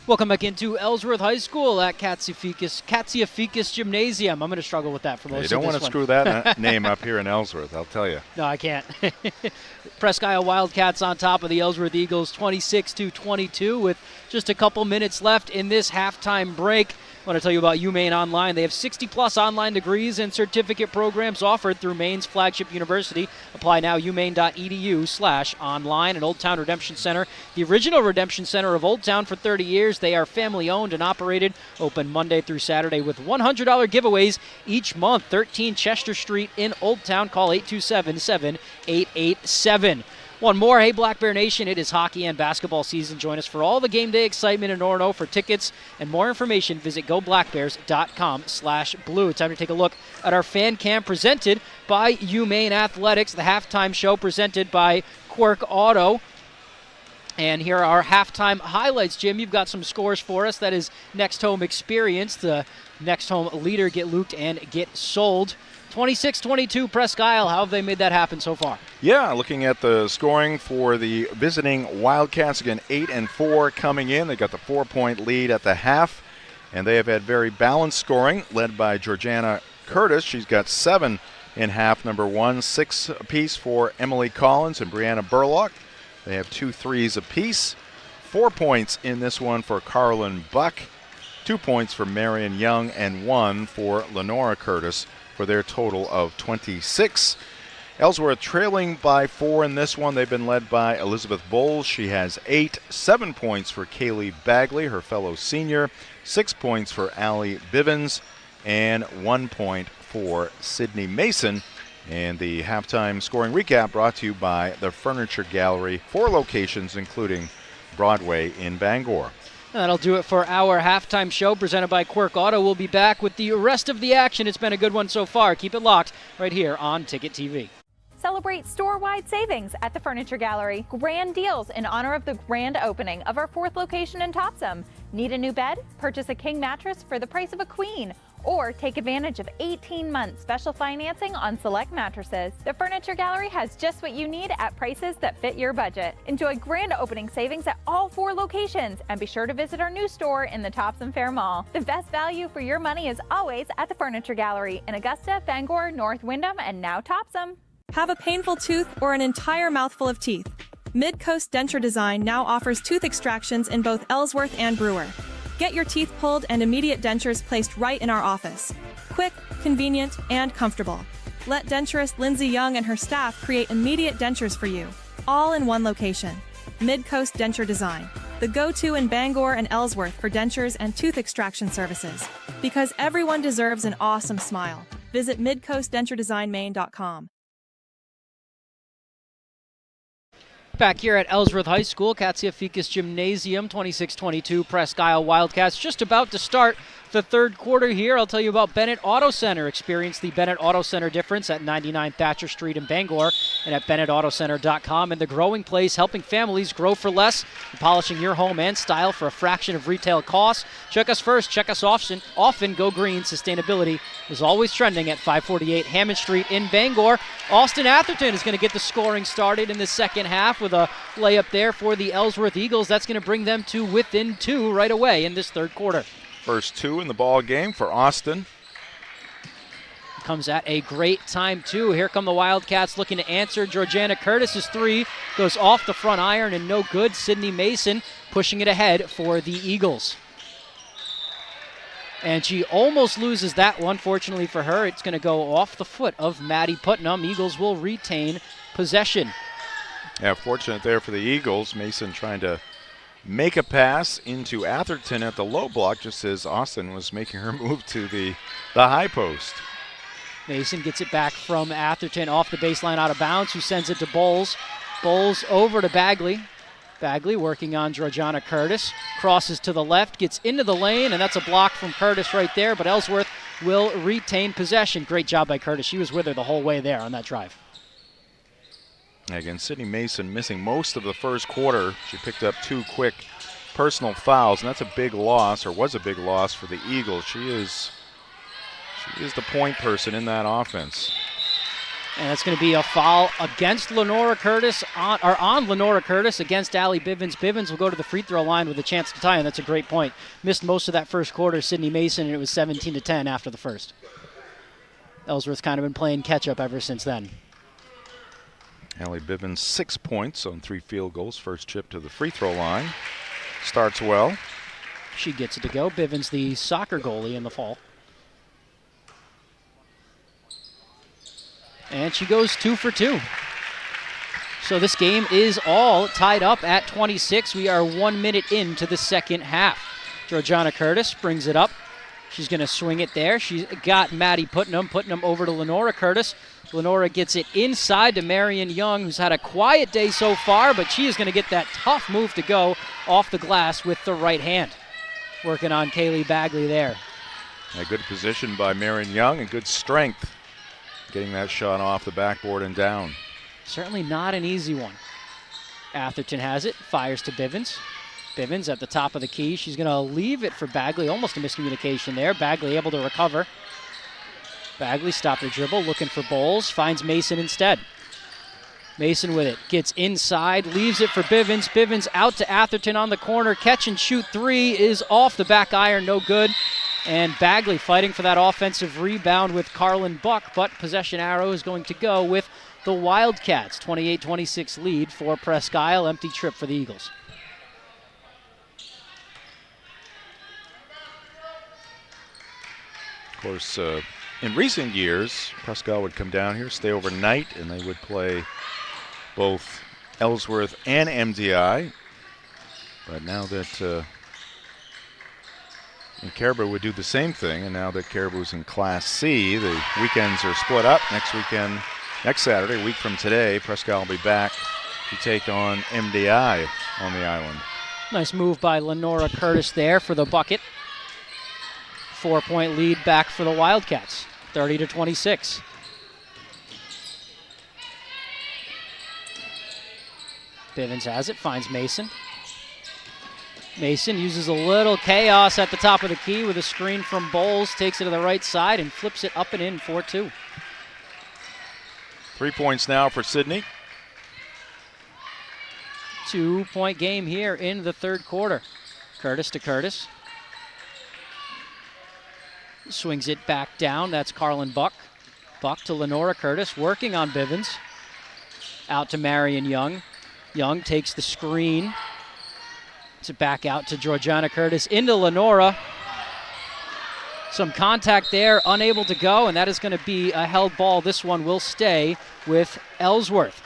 Welcome back into Ellsworth High School at Katsiafikis Gymnasium. I'm going to struggle with that for most of this one. You don't want to screw that name up here in Ellsworth, I'll tell you. No, I can't. Presque Wildcats on top of the Ellsworth Eagles 26-22 with just a couple minutes left in this halftime break. I want to tell you about UMaine Online. They have 60-plus online degrees and certificate programs offered through Maine's flagship university. Apply now, umaine.edu/online. And Old Town Redemption Center, the original Redemption Center of Old Town for 30 years. They are family-owned and operated, open Monday through Saturday with $100 giveaways each month. 13 Chester Street in Old Town. Call 827-7887. One more. Hey, Black Bear Nation, it is hockey and basketball season. Join us for all the game day excitement in Orono. For tickets and more information, visit goblackbears.com/blue. Time to take a look at our fan cam presented by UMaine Athletics, the halftime show presented by Quirk Auto. And here are our halftime highlights. Jim, you've got some scores for us. That is Next Home Experience, the Next Home leader, get looped and get sold. 26-22 Presque Isle. How have they made that happen so far? Yeah, looking at the scoring for the visiting Wildcats, again, 8-4 coming in. They got the 4-point lead at the half, and they have had very balanced scoring, led by Georgiana Curtis. She's got 7 in half number 1, 6 apiece for Emily Collins and Brianna Burlock. They have 2 threes apiece. 4 points in this one for Carlin Buck, 2 points for Marion Young, and 1 for Lenora Curtis, for their total of 26. Ellsworth trailing by 4 in this one. They've been led by Elizabeth Bowles. She has 8. 7 points for Kaylee Bagley, her fellow senior. 6 points for Allie Bivens, and 1 point for Sydney Mason. And the halftime scoring recap brought to you by the Furniture Gallery. 4 locations, including Broadway in Bangor. That'll do it for our halftime show presented by Quirk Auto. We'll be back with the rest of the action. It's been a good one so far. Keep it locked right here on Ticket TV. Celebrate store-wide savings at the Furniture Gallery. Grand deals in honor of the grand opening of our 4th location in Topsom. Need a new bed? Purchase a king mattress for the price of a queen. Or take advantage of 18-month special financing on select mattresses. The Furniture Gallery has just what you need at prices that fit your budget. Enjoy grand opening savings at all 4 locations, and be sure to visit our new store in the Topsom Fair Mall. The best value for your money is always at the Furniture Gallery in Augusta, Bangor, North Windham, and now Topsom. Have a painful tooth or an entire mouthful of teeth? Mid-Coast Denture Design now offers tooth extractions in both Ellsworth and Brewer. Get your teeth pulled and immediate dentures placed right in our office. Quick, convenient, and comfortable. Let denturist Lindsay Young and her staff create immediate dentures for you, all in one location. Mid-Coast Denture Design, the go-to in Bangor and Ellsworth for dentures and tooth extraction services. Because everyone deserves an awesome smile. Visit midcoastdenturedesignmaine.com. Back here at Ellsworth High School, Katsiafikis Gymnasium, 26-22, Presque Wildcats just about to start the third quarter here. I'll tell you about Bennett Auto Center. Experience the Bennett Auto Center difference at 99 Thatcher Street in Bangor and at BennettAutoCenter.com. And the Growing Place, helping families grow for less, polishing your home and style for a fraction of retail costs. Check us first, check us often. Go green. Sustainability is always trending at 548 Hammond Street in Bangor. Austin Atherton is going to get the scoring started in the second half with a layup there for the Ellsworth Eagles. That's going to bring them to within 2 right away in this third quarter. First 2 in the ball game for Austin. Comes at a great time, too. Here come the Wildcats looking to answer. Georgiana Curtis's 3 goes off the front iron and no good. Sydney Mason pushing it ahead for the Eagles. And she almost loses that one. Fortunately for her, it's going to go off the foot of Maddie Putnam. Eagles will retain possession. Yeah, fortunate there for the Eagles. Mason trying to make a pass into Atherton at the low block just as Austin was making her move to the high post. Mason gets it back from Atherton off the baseline out of bounds, who sends it to Bowles. Bowles over to Bagley. Bagley working on Georgiana Curtis. Crosses to the left, gets into the lane, and that's a block from Curtis right there, but Ellsworth will retain possession. Great job by Curtis. She was with her the whole way there on that drive. Again, Sydney Mason missing most of the first quarter. She picked up 2 quick personal fouls, and that's a big loss, or was a big loss for the Eagles. She is the point person in that offense. And that's going to be a foul against Lenora Curtis, on Lenora Curtis against Allie Bivens. Bivens will go to the free throw line with a chance to tie, and that's a great point. Missed most of that first quarter, Sydney Mason, and it was 17-10 after the first. Ellsworth's kind of been playing catch-up ever since then. Allie Bivens 6 points on 3 field goals. First trip to the free throw line. Starts well. She gets it to go. Bivens, the soccer goalie in the fall. And she goes 2 for 2. So this game is all tied up at 26. We are 1 minute into the second half. Georgiana Curtis brings it up. She's going to swing it there. She's got Maddie Putnam. Putnam over to Lenora Curtis. Lenora gets it inside to Marion Young, who's had a quiet day so far, but she is going to get that tough move to go off the glass with the right hand. Working on Kaylee Bagley there. A good position by Marion Young and good strength getting that shot off the backboard and down. Certainly not an easy one. Atherton has it, fires to Bivens. Bivens at the top of the key. She's going to leave it for Bagley. Almost a miscommunication there. Bagley able to recover. Bagley stopped her dribble, looking for Bowles. Finds Mason instead. Mason with it. Gets inside, leaves it for Bivens. Bivens out to Atherton on the corner. Catch and shoot 3 is off the back iron. No good. And Bagley fighting for that offensive rebound with Carlin Buck, but possession arrow is going to go with the Wildcats. 28-26 lead for Presque Isle. Empty trip for the Eagles. Of course, in recent years, Presque Isle would come down here, stay overnight, and they would play both Ellsworth and MDI. But now that and Caribou would do the same thing, and now that Caribou's in Class C, the weekends are split up. Next Saturday, a week from today, Presque Isle will be back to take on MDI on the island. Nice move by Lenora Curtis there for the bucket. 4-point lead back for the Wildcats, 30-26. Bivens has it, finds Mason. Mason uses a little chaos at the top of the key with a screen from Bowles, takes it to the right side and flips it up and in 4-2. 3 points now for Sydney. 2-point game here in the third quarter. Curtis to Curtis. Swings it back down. That's Carlin Buck. Buck to Lenora Curtis, working on Bivens. Out to Marion Young. Young takes the screen. To back out to Georgiana Curtis into Lenora. Some contact there, unable to go, and that is going to be a held ball. This one will stay with Ellsworth.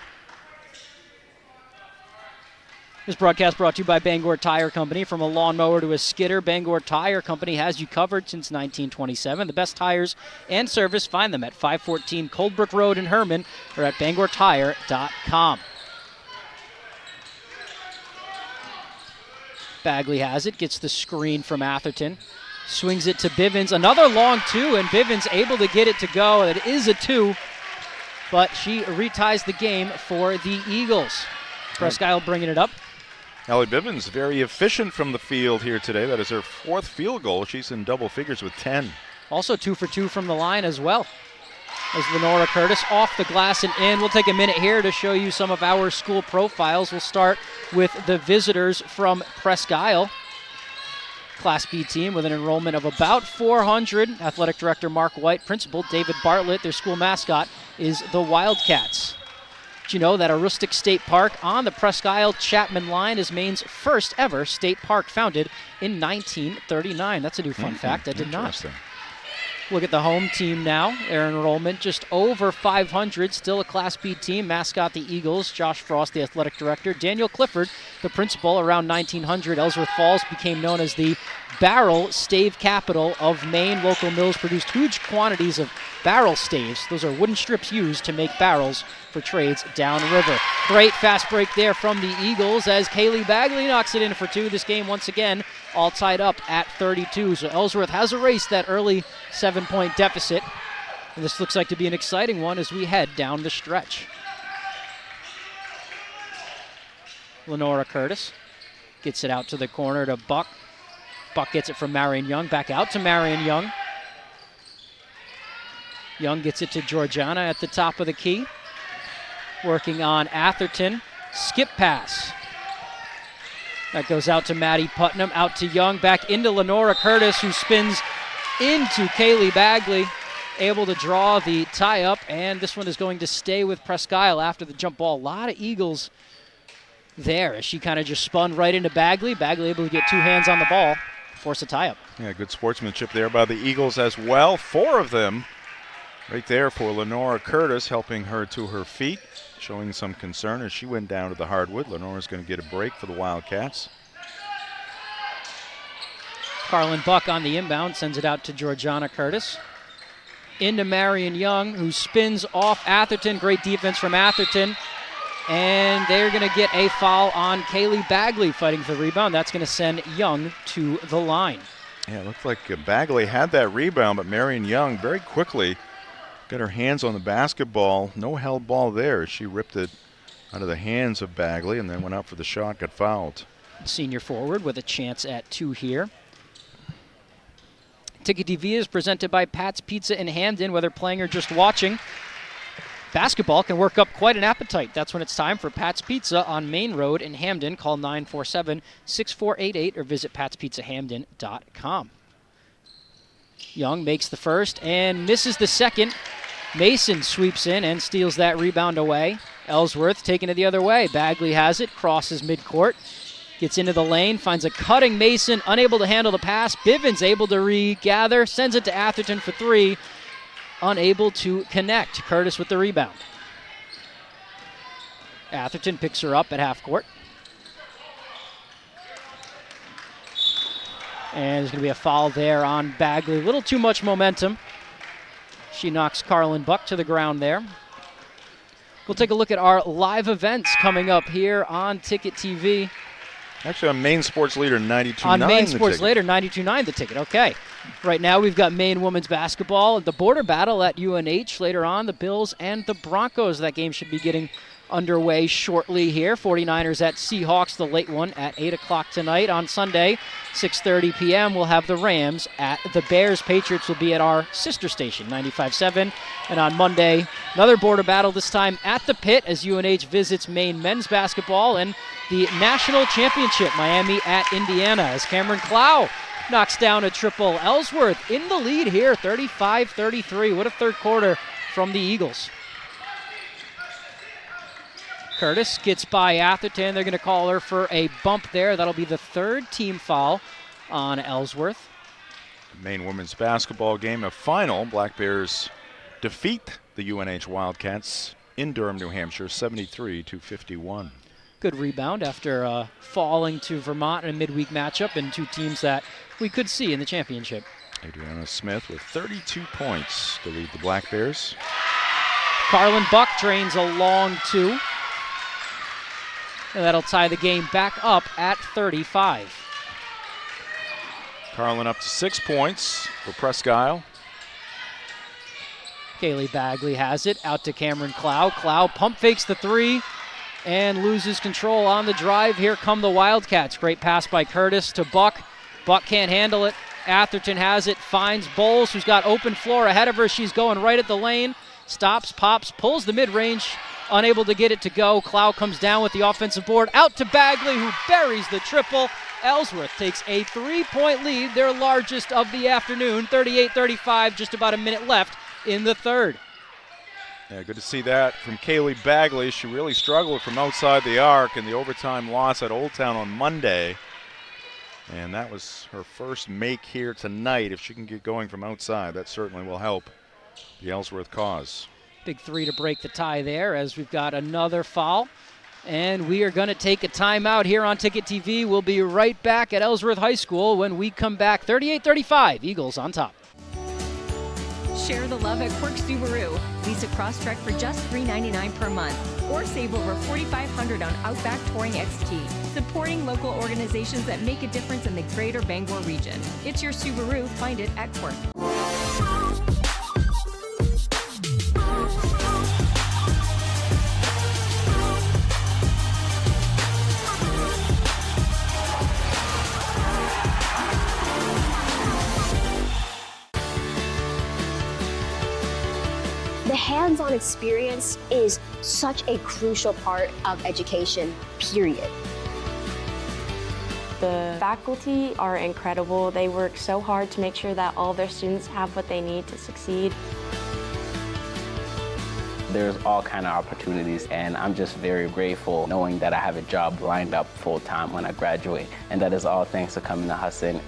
This broadcast brought to you by Bangor Tire Company. From a lawnmower to a skidder, Bangor Tire Company has you covered since 1927. The best tires and service, find them at 514 Coldbrook Road in Herman or at bangortire.com. Bagley has it, gets the screen from Atherton. Swings it to Bivens. Another long two, and Bivens able to get it to go. It is a 2, but she reties the game for the Eagles. Presque Isle bringing it up. Allie Bivens very efficient from the field here today. That is her 4th field goal. She's in double figures with 10. Also 2 for 2 from the line as well. As Lenora Curtis off the glass and in. We'll take a minute here to show you some of our school profiles. We'll start with the visitors from Presque Isle. Class B team with an enrollment of about 400. Athletic Director Mark White, Principal David Bartlett. Their school mascot is the Wildcats. Did you know that Aroostook State Park on the Presque Isle Chapman line is Maine's first ever state park, founded in 1939. That's a new fun fact. I did not. Look at the home team now. Their enrollment just over 500. Still a Class B team. Mascot the Eagles. Josh Frost, the athletic director. Daniel Clifford, the principal. Around 1900, Ellsworth Falls became known as the barrel stave capital of Maine. Local mills produced huge quantities of barrel staves. Those are wooden strips used to make barrels for trades downriver. Great fast break there from the Eagles as Kaylee Bagley knocks it in for 2. This game once again all tied up at 32. So Ellsworth has erased that early 7-point deficit. And this looks like to be an exciting one as we head down the stretch. Lenora Curtis gets it out to the corner to Buck. Buck gets it from Marion Young. Back out to Marion Young. Young gets it to Georgiana at the top of the key. Working on Atherton. Skip pass. That goes out to Maddie Putnam, out to Young, back into Lenora Curtis, who spins into Kaylee Bagley, able to draw the tie-up, and this one is going to stay with Presque Isle after the jump ball. A lot of Eagles there as she kind of just spun right into Bagley. Bagley able to get 2 hands on the ball, force a tie-up. Yeah, good sportsmanship there by the Eagles as well. 4 of them right there for Lenora Curtis, helping her to her feet. Showing some concern as she went down to the hardwood. Lenora's going to get a break for the Wildcats. Carlin Buck on the inbound, sends it out to Georgiana Curtis. Into Marion Young, who spins off Atherton. Great defense from Atherton. And they're going to get a foul on Kaylee Bagley fighting for the rebound. That's going to send Young to the line. Yeah, it looked like Bagley had that rebound, but Marion Young very quickly got her hands on the basketball. No held ball there. She ripped it out of the hands of Bagley and then went out for the shot, got fouled. Senior forward with a chance at 2 here. Ticket TV is presented by Pat's Pizza in Hamden. Whether playing or just watching, basketball can work up quite an appetite. That's when it's time for Pat's Pizza on Main Road in Hamden. Call 947-6488 or visit patspizzahamden.com. Young makes the first and misses the second. Mason sweeps in and steals that rebound away. Ellsworth taking it the other way. Bagley has it, crosses midcourt, gets into the lane, finds a cutting Mason, unable to handle the pass. Bivens able to regather, sends it to Atherton for 3, unable to connect. Curtis with the rebound. Atherton picks her up at half court. And there's going to be a foul there on Bagley. A little too much momentum. She knocks Carlin Buck to the ground there. We'll take a look at our live events coming up here on Ticket TV. Actually, on Maine Sports Leader 92.9. On Maine Sports Leader 92.9, the ticket. Okay. Right now we've got Maine women's basketball. The border battle at UNH. Later on, the Bills and the Broncos. That game should be getting underway shortly here. 49ers at Seahawks, the late one at 8 o'clock tonight. On Sunday, 6:30 p.m., we'll have the Rams at the Bears. Patriots will be at our sister station, 95.7. And on Monday, another border battle, this time at the Pit, as UNH visits Maine men's basketball and the national championship, Miami at Indiana, as Cameron Clow knocks down a triple. Ellsworth in the lead here, 35-33. What a third quarter from the Eagles. Curtis gets by Atherton. They're going to call her for a bump there. That'll be the 3rd team foul on Ellsworth. Maine women's basketball game, a final. Black Bears defeat the UNH Wildcats in Durham, New Hampshire, 73-51. Good rebound after falling to Vermont in a midweek matchup, and 2 teams that we could see in the championship. Adriana Smith with 32 points to lead the Black Bears. Carlin Buck drains a long 2. And that'll tie the game back up at 35. Carlin up to 6 points for Presque. Kaylee Bagley has it out to Cameron Clow. Clow pump fakes the three and loses control on the drive. Here come the Wildcats. Great pass by Curtis to Buck. Buck can't handle it. Atherton has it, finds Bowles, who's got open floor ahead of her. She's going right at the lane. Stops, pops, pulls the mid-range, unable to get it to go. Clow comes down with the offensive board. Out to Bagley, who buries the triple. Ellsworth takes a 3-point lead, their largest of the afternoon, 38-35, just about a minute left in the third. Yeah, good to see that from Kaylee Bagley. She really struggled from outside the arc in the overtime loss at Old Town on Monday. And that was her first make here tonight. If she can get going from outside, that certainly will help the Ellsworth cause. Big three to break the tie there as we've got another foul. And we are going to take a timeout here on Ticket TV. We'll be right back at Ellsworth High School when we come back. 38-35, Eagles on top. Share the love at Quirk Subaru. Lease a Crosstrek for just $399 per month, or save over $4,500 on Outback Touring XT. Supporting local organizations that make a difference in the greater Bangor region. It's your Subaru. Find it at Quirk. The hands-on experience is such a crucial part of education, period. The faculty are incredible. They work so hard to make sure that all their students have what they need to succeed. There's all kind of opportunities, and I'm just very grateful knowing that I have a job lined up full-time when I graduate, and that is all thanks to coming to Hudson.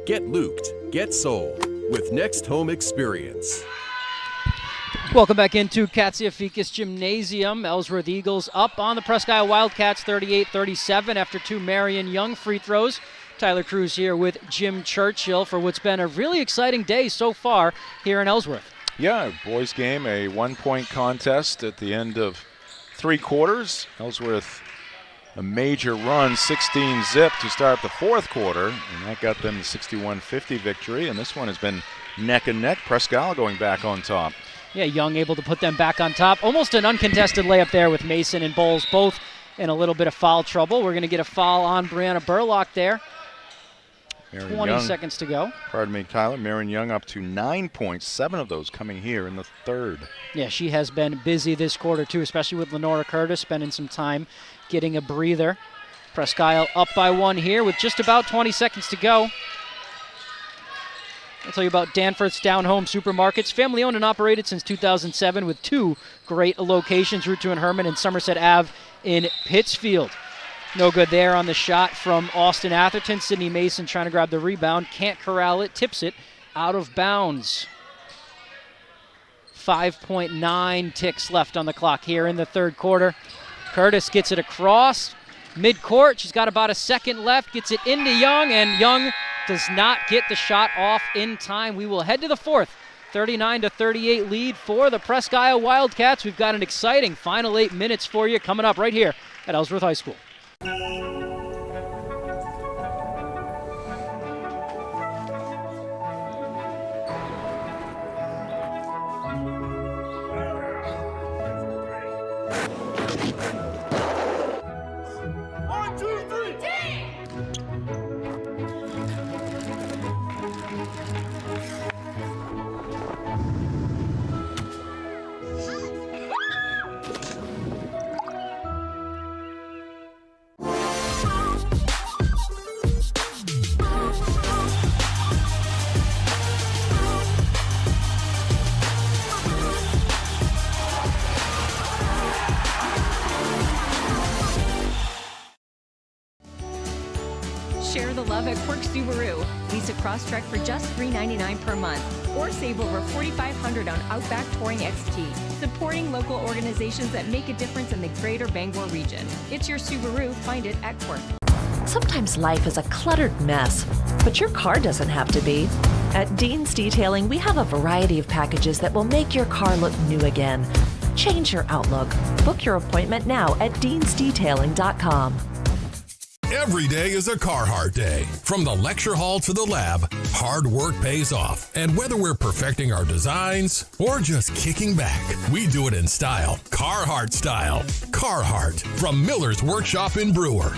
Get looped, get sold with Next Home Experience. Welcome back into Katsiafikis Gymnasium. Ellsworth Eagles up on the Presque Wildcats 38-37 after two Marion Young free throws. Tyler Cruz here with Jim Churchill for what's been a really exciting day so far here in Ellsworth. Yeah, boys game, a 1-point contest at the end of 3 quarters. Ellsworth a major run, 16-zip to start the fourth quarter, and that got them the 61-50 victory. And this one has been neck and neck. Presque going back on top. Yeah, Young able to put them back on top. Almost an uncontested layup there with Mason and Bowles both in a little bit of foul trouble. We're going to get a foul on Brianna Burlock there. Marion 20 Young, seconds to go. Pardon me, Tyler. Marion Young up to 9 points, 7 of those coming here in the third. Yeah, she has been busy this quarter too, especially with Lenora Curtis spending some time getting a breather. Presque up by 1 here with just about 20 seconds to go. I'll tell you about Danforth's Down Home Supermarkets, family owned and operated since 2007 with 2 great locations, Route 2 in Herman and Somerset Ave in Pittsfield. No good there on the shot from Austin Atherton. Sydney Mason trying to grab the rebound, can't corral it, tips it out of bounds. 5.9 ticks left on the clock here in the third quarter. Curtis gets it across midcourt. She's got about a second left, gets it into Young, and Young does not get the shot off in time. We will head to the fourth. 39-38 lead for the Presque Wildcats. We've got an exciting final 8 minutes for you coming up right here at Ellsworth High School. Share the love at Quirk Subaru. Lease a Crosstrek for just $399 per month, or save over $4,500 on Outback Touring XT. Supporting local organizations that make a difference in the greater Bangor region. It's your Subaru. Find it at Quirk. Sometimes life is a cluttered mess, but your car doesn't have to be. At Dean's Detailing, we have a variety of packages that will make your car look new again. Change your outlook. Book your appointment now at deansdetailing.com. Every day is a Carhartt day. From the lecture hall to the lab, hard work pays off. And whether we're perfecting our designs or just kicking back, we do it in style. Carhartt style. Carhartt from Miller's Workshop in Brewer.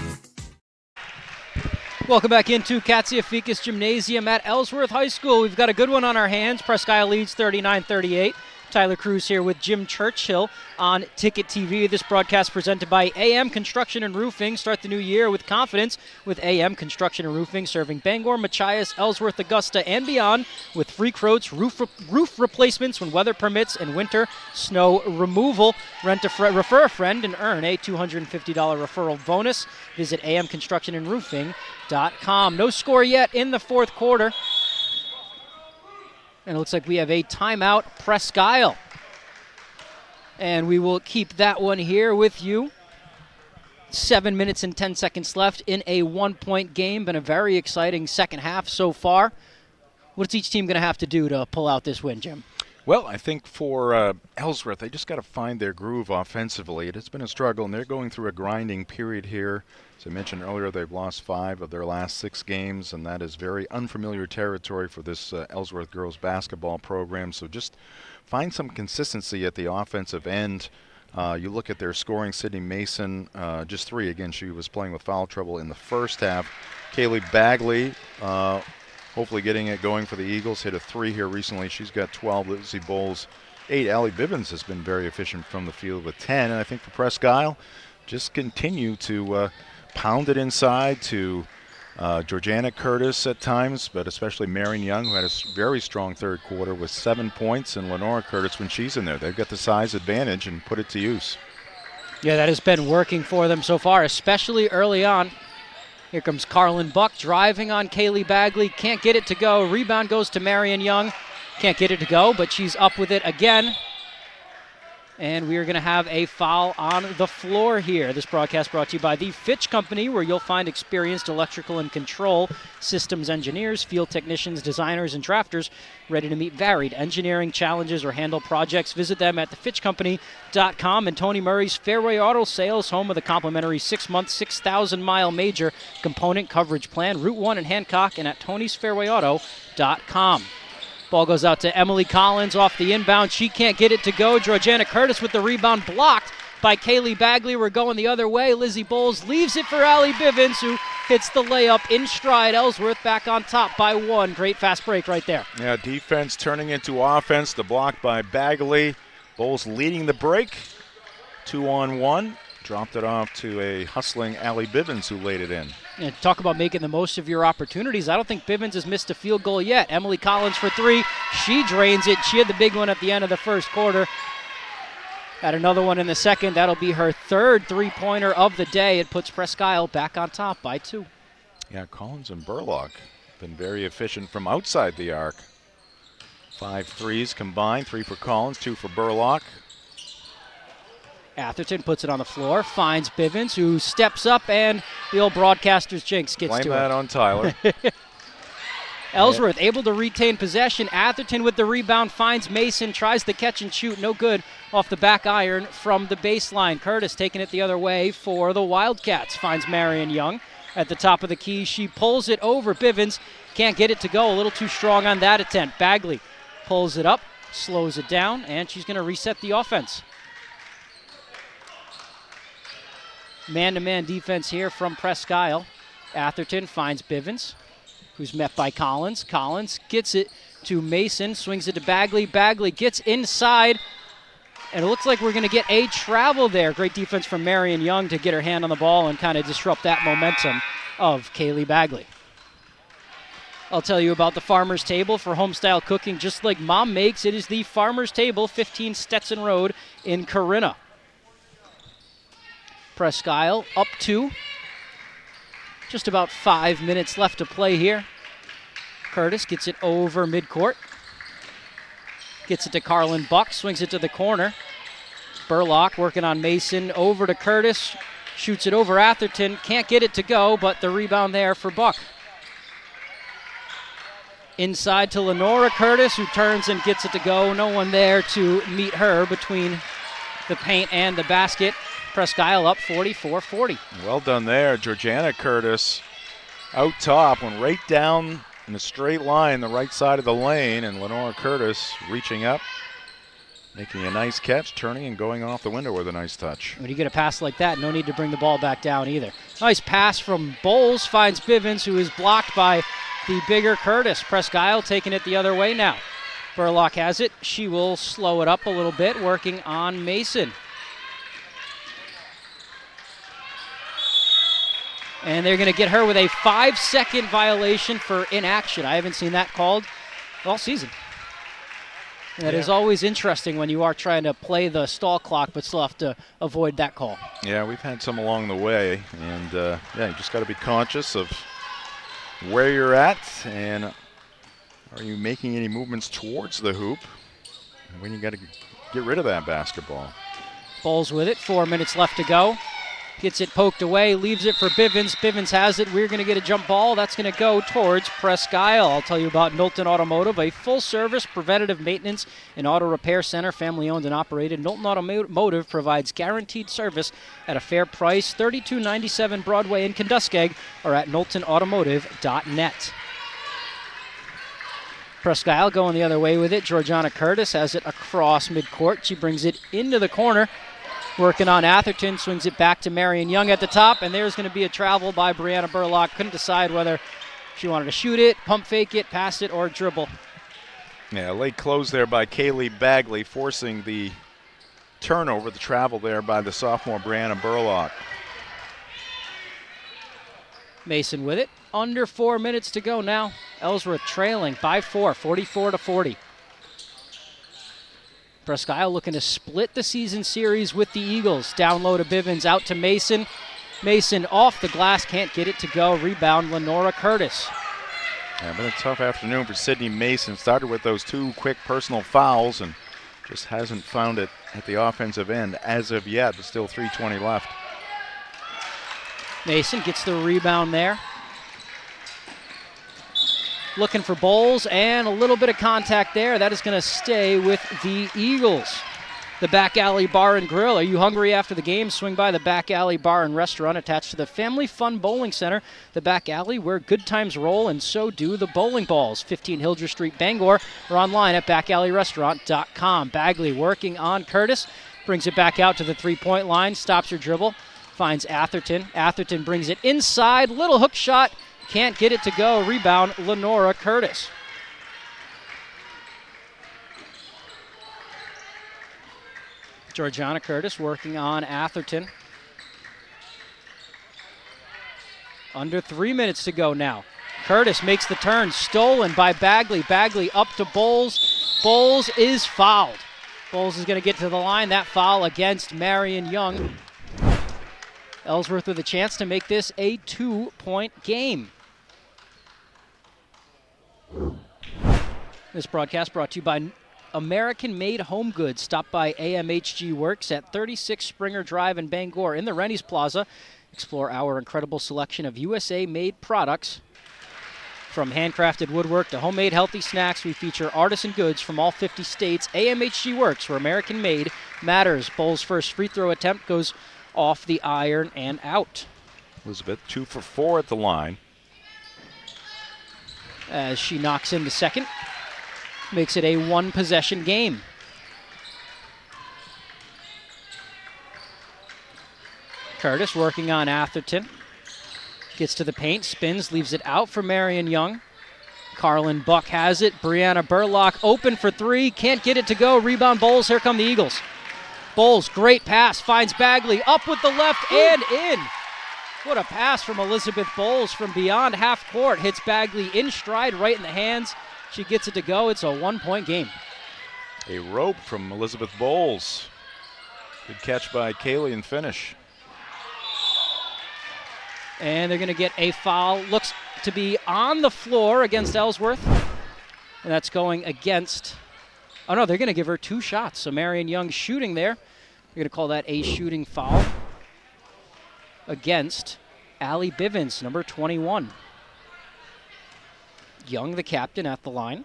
Welcome back into Katziafikis Gymnasium at Ellsworth High School. We've got a good one on our hands. Presque leads 39-38. Tyler Cruz here with Jim Churchill on Ticket TV. This broadcast presented by AM Construction and Roofing. Start the new year with confidence with AM Construction and Roofing, serving Bangor, Machias, Ellsworth, Augusta, and beyond with free quotes, roof replacements when weather permits, and winter snow removal. Refer a friend and earn a $250 referral bonus. Visit amconstructionandroofing.com. No score yet in the fourth quarter. And it looks like we have a timeout, Presque. And we will keep that one here with you. 7 minutes and 10 seconds left in a 1-point game. Been a very exciting second half so far. What's each team going to have to do to pull out this win, Jim? Well, I think for Ellsworth, they just got to find their groove offensively. It has been a struggle, and they're going through a grinding period here. As I mentioned earlier, they've lost 5 of their last 6 games, and that is very unfamiliar territory for this Ellsworth girls basketball program. So just find some consistency at the offensive end. You look at their scoring. Sydney Mason, just 3. Again, she was playing with foul trouble in the first half. Kaylee Bagley, hopefully getting it going for the Eagles. Hit a 3 here recently. She's got 12. Lizzie Bowles, 8. Allie Bivens has been very efficient from the field with 10. And I think for Presque, just continue to pound it inside to Georgiana Curtis at times, but especially Marion Young, who had a very strong third quarter with 7 points, and Lenora Curtis when she's in there. They've got the size advantage and put it to use. Yeah, that has been working for them so far, especially early on. Here comes Carlin Buck driving on Kaylee Bagley. Can't get it to go. Rebound goes to Marion Young. Can't get it to go, but she's up with it again. And we are going to have a foul on the floor here. This broadcast brought to you by the Fitch Company, where you'll find experienced electrical and control systems engineers, field technicians, designers, and drafters ready to meet varied engineering challenges or handle projects. Visit them at thefitchcompany.com. And Tony Murray's Fairway Auto Sales, home of the complimentary 6-month, 6,000-mile major component coverage plan. Route 1 in Hancock and at tonysfairwayauto.com. Ball goes out to Emily Collins off the inbound. She can't get it to go. Georgiana Curtis with the rebound blocked by Kaylee Bagley. We're going the other way. Lizzie Bowles leaves it for Allie Bivens, who hits the layup in stride. Ellsworth back on top by 1. Great fast break right there. Yeah, defense turning into offense. The block by Bagley. Bowles leading the break. 2-on-1. Dropped it off to a hustling Allie Bivens, who laid it in. And talk about making the most of your opportunities. I don't think Bivens has missed a field goal yet. Emily Collins for 3. She drains it. She had the big one at the end of the first quarter. Had another one in the second. That'll be her 3rd three-pointer of the day. It puts Presque back on top by 2. Yeah, Collins and Burlock been very efficient from outside the arc. 5 threes combined. 3 for Collins, 2 for Burlock. Atherton puts it on the floor, finds Bivens, who steps up, and the old broadcaster's jinx gets Blame to that it. on Tyler. Ellsworth able to retain possession. Atherton with the rebound finds Mason, tries the catch and shoot, no good off the back iron from the baseline. Curtis taking it the other way for the Wildcats. Finds Marion Young at the top of the key. She pulls it over. Bivens can't get it to go. A little too strong on that attempt. Bagley pulls it up, slows it down, and she's going to reset the offense. Man-to-man defense here from Presque. Atherton finds Bivens, who's met by Collins. Collins gets it to Mason, swings it to Bagley. Bagley gets inside, and it looks like we're going to get a travel there. Great defense from Marion Young to get her hand on the ball and kind of disrupt that momentum of Kaylee Bagley. I'll tell you about the Farmer's Table for home-style cooking just like Mom makes. It is the Farmer's Table, 15 Stetson Road in Corinna. Presque up 2. Just about 5 minutes left to play here. Curtis gets it over midcourt. Gets it to Carlin Buck, swings it to the corner. Burlock working on Mason, over to Curtis. Shoots it over Atherton. Can't get it to go, but the rebound there for Buck. Inside to Lenora Curtis, who turns and gets it to go. No one there to meet her between the paint and the basket. Presque up 44-40. Well done there. Georgiana Curtis out top, went right down in a straight line the right side of the lane, and Lenora Curtis reaching up, making a nice catch, turning and going off the window with a nice touch. When you get a pass like that, no need to bring the ball back down either. Nice pass from Bowles, finds Bivens, who is blocked by the bigger Curtis. Presque taking it the other way now. Burlock has it. She will slow it up a little bit, working on Mason. And they're going to get her with a 5-second violation for inaction. I haven't seen that called all season. That is always interesting when you are trying to play the stall clock but still have to avoid that call. Yeah, we've had some along the way. And, you just got to be conscious of where you're at and are you making any movements towards the hoop when you got to get rid of that basketball. Bowles with it, 4 minutes left to go. Gets it poked away, leaves it for Bivens. Bivens has it. We're going to get a jump ball. That's going to go towards Presque. I'll tell you about Knowlton Automotive, a full-service preventative maintenance and auto repair center, family-owned and operated. Knowlton Automotive provides guaranteed service at a fair price. 3297 Broadway in Kentuskeg or at knowltonautomotive.net. Presque going the other way with it. Georgiana Curtis has it across midcourt. She brings it into the corner. Working on Atherton, swings it back to Marion Young at the top, and there's going to be a travel by Brianna Burlock. Couldn't decide whether she wanted to shoot it, pump fake it, pass it, or dribble. Yeah, late close there by Kaylee Bagley, forcing the turnover, the travel there by the sophomore Brianna Burlock. Mason with it. Under 4 minutes to go now. Ellsworth trailing by 4, 44-40. Presque looking to split the season series with the Eagles. Down low to Bivens, out to Mason. Mason off the glass, can't get it to go. Rebound, Lenora Curtis. Yeah, been a tough afternoon for Sydney Mason. Started with those 2 quick personal fouls and just hasn't found it at the offensive end as of yet, but still 3:20 left. Mason gets the rebound there. Looking for Bowles, and a little bit of contact there. That is going to stay with the Eagles. The Back Alley Bar and Grill. Are you hungry after the game? Swing by the Back Alley Bar and Restaurant attached to the Family Fun Bowling Center. The Back Alley, where good times roll, and so do the bowling balls. 15 Hildreth Street, Bangor, or online at backalley.restaurant.com. Bagley working on Curtis. Brings it back out to the three-point line. Stops her dribble. Finds Atherton. Atherton brings it inside. Little hook shot. Can't get it to go. Rebound, Lenora Curtis. Georgiana Curtis working on Atherton. Under 3 minutes to go now. Curtis makes the turn. Stolen by Bagley. Bagley up to Bowles. Bowles is fouled. Bowles is going to get to the line. That foul against Marion Young. Ellsworth with a chance to make this a 2-point game. This broadcast brought to you by American-made home goods. Stop by AMHG Works at 36 Springer Drive in Bangor in the Rennie's Plaza. Explore our incredible selection of USA-made products. From handcrafted woodwork to homemade healthy snacks, we feature artisan goods from all 50 states. AMHG Works, where American-made matters. Bowles' first free throw attempt goes off the iron and out. Elizabeth 2 for 4 at the line. As she knocks in the second, makes it a one-possession game. Curtis working on Atherton. Gets to the paint, spins, leaves it out for Marion Young. Carlin Buck has it. Brianna Burlock open for 3. Can't get it to go. Rebound Bowles. Here come the Eagles. Bowles, great pass, finds Bagley, up with the left and in. What a pass from Elizabeth Bowles from beyond half court. Hits Bagley in stride, right in the hands. She gets it to go. It's a 1-point game. A rope from Elizabeth Bowles. Good catch by Kaylee and finish. And they're going to get a foul. Looks to be on the floor against Ellsworth. And that's going against... Oh, no, they're going to give her 2 shots. So Marion Young shooting there. They're going to call that a shooting foul. against Allie Bivens, number 21. Young, the captain, at the line.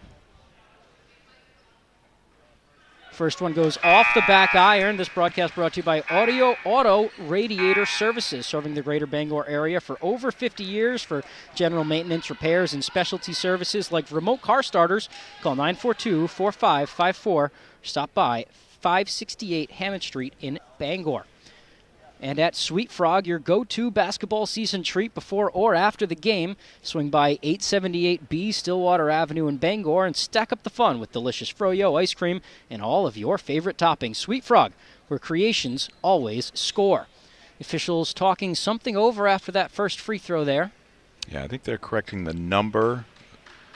First one goes off the back iron. This broadcast brought to you by Auto Radiator Services, serving the greater Bangor area for over 50 years for general maintenance, repairs, and specialty services like remote car starters. Call 942-4554. Stop by 568 Hammond Street in Bangor. And at Sweet Frog, your go-to basketball season treat before or after the game. Swing by 878B Stillwater Avenue in Bangor and stack up the fun with delicious froyo, ice cream, and all of your favorite toppings. Sweet Frog, where creations always score. Officials talking something over after that first free throw there. Yeah, I think they're correcting the number.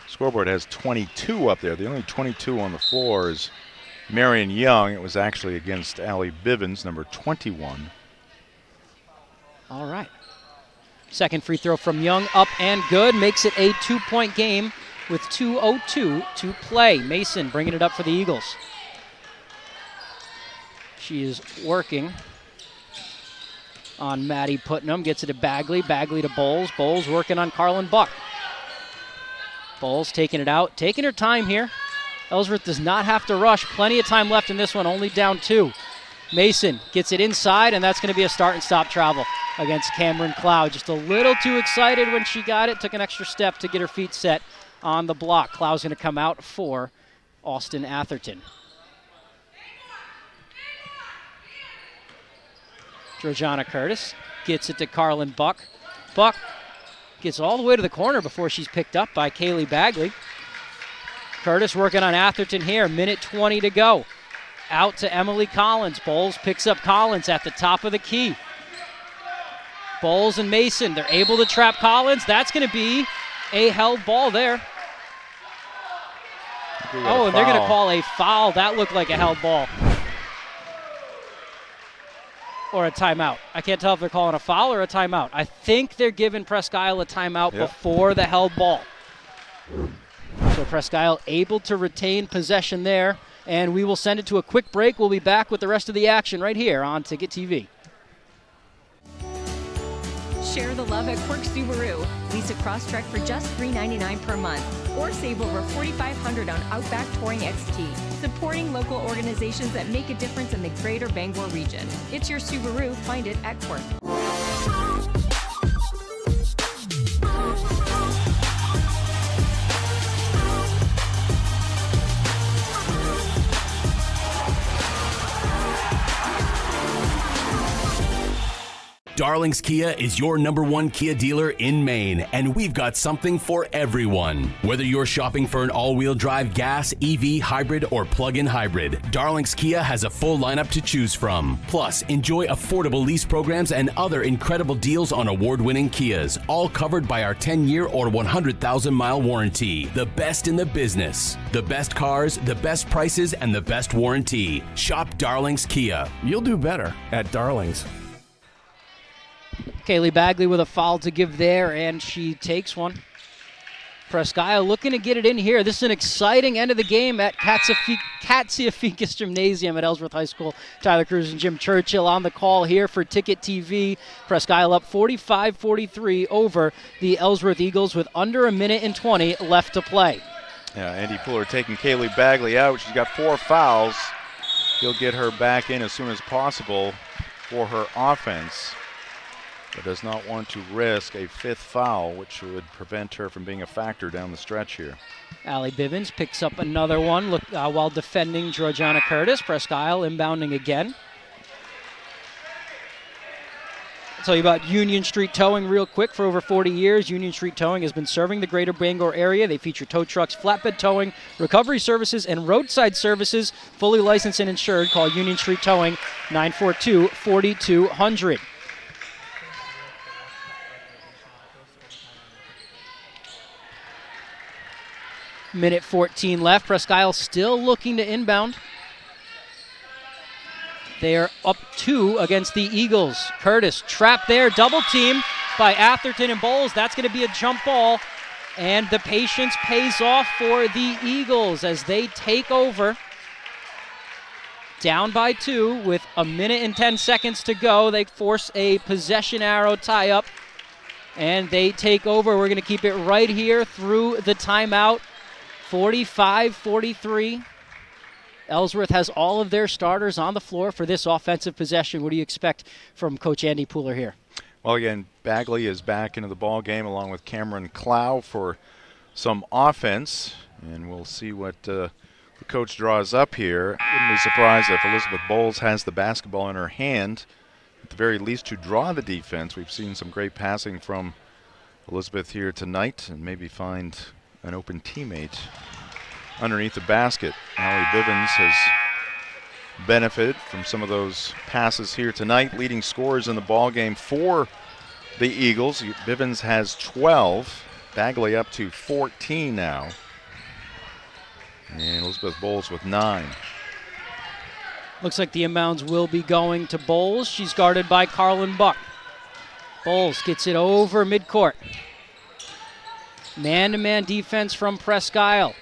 Scoreboard has 22 up there. The only 22 on the floor is Marion Young. It was actually against Allie Bivens, number 21. All right. Second free throw from Young, up and good. Makes it a 2-point game with 2:02 to play. Mason bringing it up for the Eagles. She is working on Maddie Putnam. Gets it to Bagley. Bagley to Bowles. Bowles working on Carlin Buck. Bowles taking it out. Taking her time here. Ellsworth does not have to rush. Plenty of time left in this one. Only down 2. Mason gets it inside, and that's going to be a start and stop travel against Cameron Cloud. Just a little too excited when she got it. Took an extra step to get her feet set on the block. Cloud's going to come out for Austin Atherton. Georgiana Curtis gets it to Carlin Buck. Buck gets all the way to the corner before she's picked up by Kaylee Bagley. Curtis working on Atherton here. Minute 20 to go. Out to Emily Collins. Bowles picks up Collins at the top of the key. Bowles and Mason, they're able to trap Collins. That's going to be a held ball there. Oh, and they're going to call a foul. That looked like a held ball. Or a timeout. I can't tell if they're calling a foul or a timeout. I think they're giving Presque Isle a timeout before the held ball. So Presque Isle able to retain possession there. And we will send it to a quick break. We'll be back with the rest of the action right here on Ticket TV. Share the love at Quirk Subaru. Lease a Crosstrek for just $399 per month. Or save over $4,500 on Outback Touring XT. Supporting local organizations that make a difference in the greater Bangor region. It's your Subaru. Find it at Quirk. Darling's Kia is your #1 Kia dealer in Maine, and we've got something for everyone. Whether you're shopping for an all-wheel drive gas, EV, hybrid, or plug-in hybrid, Darling's Kia has a full lineup to choose from. Plus, enjoy affordable lease programs and other incredible deals on award-winning Kias, all covered by our 10-year or 100,000-mile warranty. The best in the business. The best cars, the best prices, and the best warranty. Shop Darling's Kia. You'll do better at Darling's. Kaylee Bagley with a foul to give there, and she takes one. Presque Isle looking to get it in here. This is an exciting end of the game at Katsiafikis Gymnasium at Ellsworth High School. Tyler Cruz and Jim Churchill on the call here for Ticket TV. Presque Isle up 45-43 over the Ellsworth Eagles with under a minute and 20 left to play. Yeah, Andy Fuller taking Kaylee Bagley out. She's got 4 fouls. He'll get her back in as soon as possible for her offense, but does not want to risk a 5th foul, which would prevent her from being a factor down the stretch here. Allie Bivens picks up another one while defending Georgiana Curtis. Presque Isle inbounding again. I'll tell you about Union Street Towing real quick. For over 40 years, Union Street Towing has been serving the greater Bangor area. They feature tow trucks, flatbed towing, recovery services, and roadside services. Fully licensed and insured. Call Union Street Towing, 942-4200. Minute 14 left. Presque Isle still looking to inbound. They are up 2 against the Eagles. Curtis trapped there, double team by Atherton and Bowles. That's going to be a jump ball, and the patience pays off for the Eagles as they take over down by 2 with a minute and 10 seconds to go. They force a possession arrow tie-up, and they take over. We're going to keep it right here through the timeout. 45-43. Ellsworth has all of their starters on the floor for this offensive possession. What do you expect from Coach Andy Pooler here? Well, again, Bagley is back into the ball game along with Cameron Clow for some offense, and we'll see what the coach draws up here. Wouldn't be surprised if Elizabeth Bowles has the basketball in her hand, at the very least, to draw the defense. We've seen some great passing from Elizabeth here tonight, and maybe find an open teammate underneath the basket. Allie Bivens has benefited from some of those passes here tonight. Leading scorers in the ball game for the Eagles. Bivens has 12. Bagley up to 14 now. And Elizabeth Bowles with 9. Looks like the inbounds will be going to Bowles. She's guarded by Carlin Buck. Bowles gets it over midcourt. Man-to-man defense from Presque.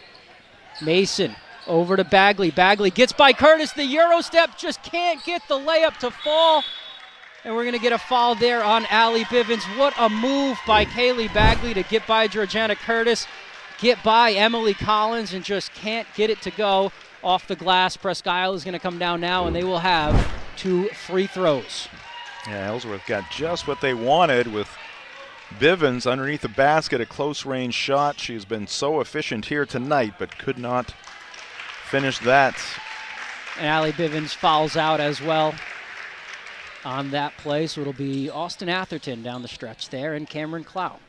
Mason over to Bagley. Bagley gets by Curtis. The Euro step just can't get the layup to fall. And we're going to get a foul there on Allie Bivens. What a move by Kaylee Bagley to get by Georgiana Curtis, get by Emily Collins, and just can't get it to go off the glass. Presque is going to come down now, and they will have 2 free throws. Yeah, Ellsworth got just what they wanted with Bivens underneath the basket, a close-range shot. She has been so efficient here tonight, but could not finish that. And Allie Bivens fouls out as well on that play, so it'll be Austin Atherton down the stretch there and Cameron Clow.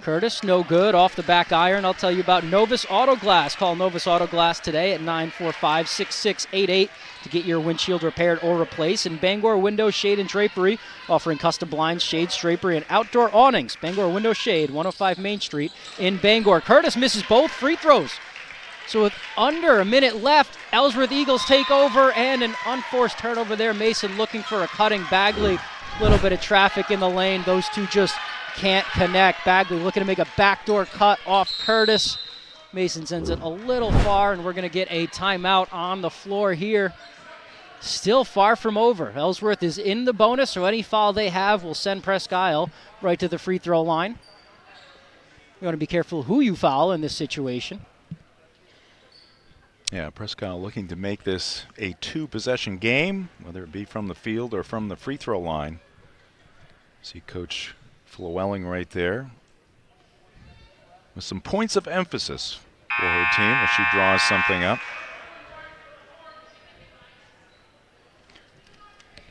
Curtis, no good, off the back iron. I'll tell you about Novus Auto Glass. Call Novus Auto Glass today at 945-6688 to get your windshield repaired or replaced. And Bangor Window Shade and Drapery, offering custom blinds, shades, drapery, and outdoor awnings. Bangor Window Shade, 105 Main Street in Bangor. Curtis misses both free throws. So with under a minute left, Ellsworth Eagles take over, and an unforced turnover there. Mason looking for a cutting Bagley. A little bit of traffic in the lane. Those two just can't connect. Bagley looking to make a backdoor cut off Curtis. Mason sends it a little far, and we're going to get a timeout on the floor here. Still far from over. Ellsworth is in the bonus, so any foul they have will send Presque right to the free throw line. You want to be careful who you foul in this situation. Yeah, Presque looking to make this a 2-possession game, whether it be from the field or from the free throw line. See Coach Flewelling right there with some points of emphasis for her team as she draws something up.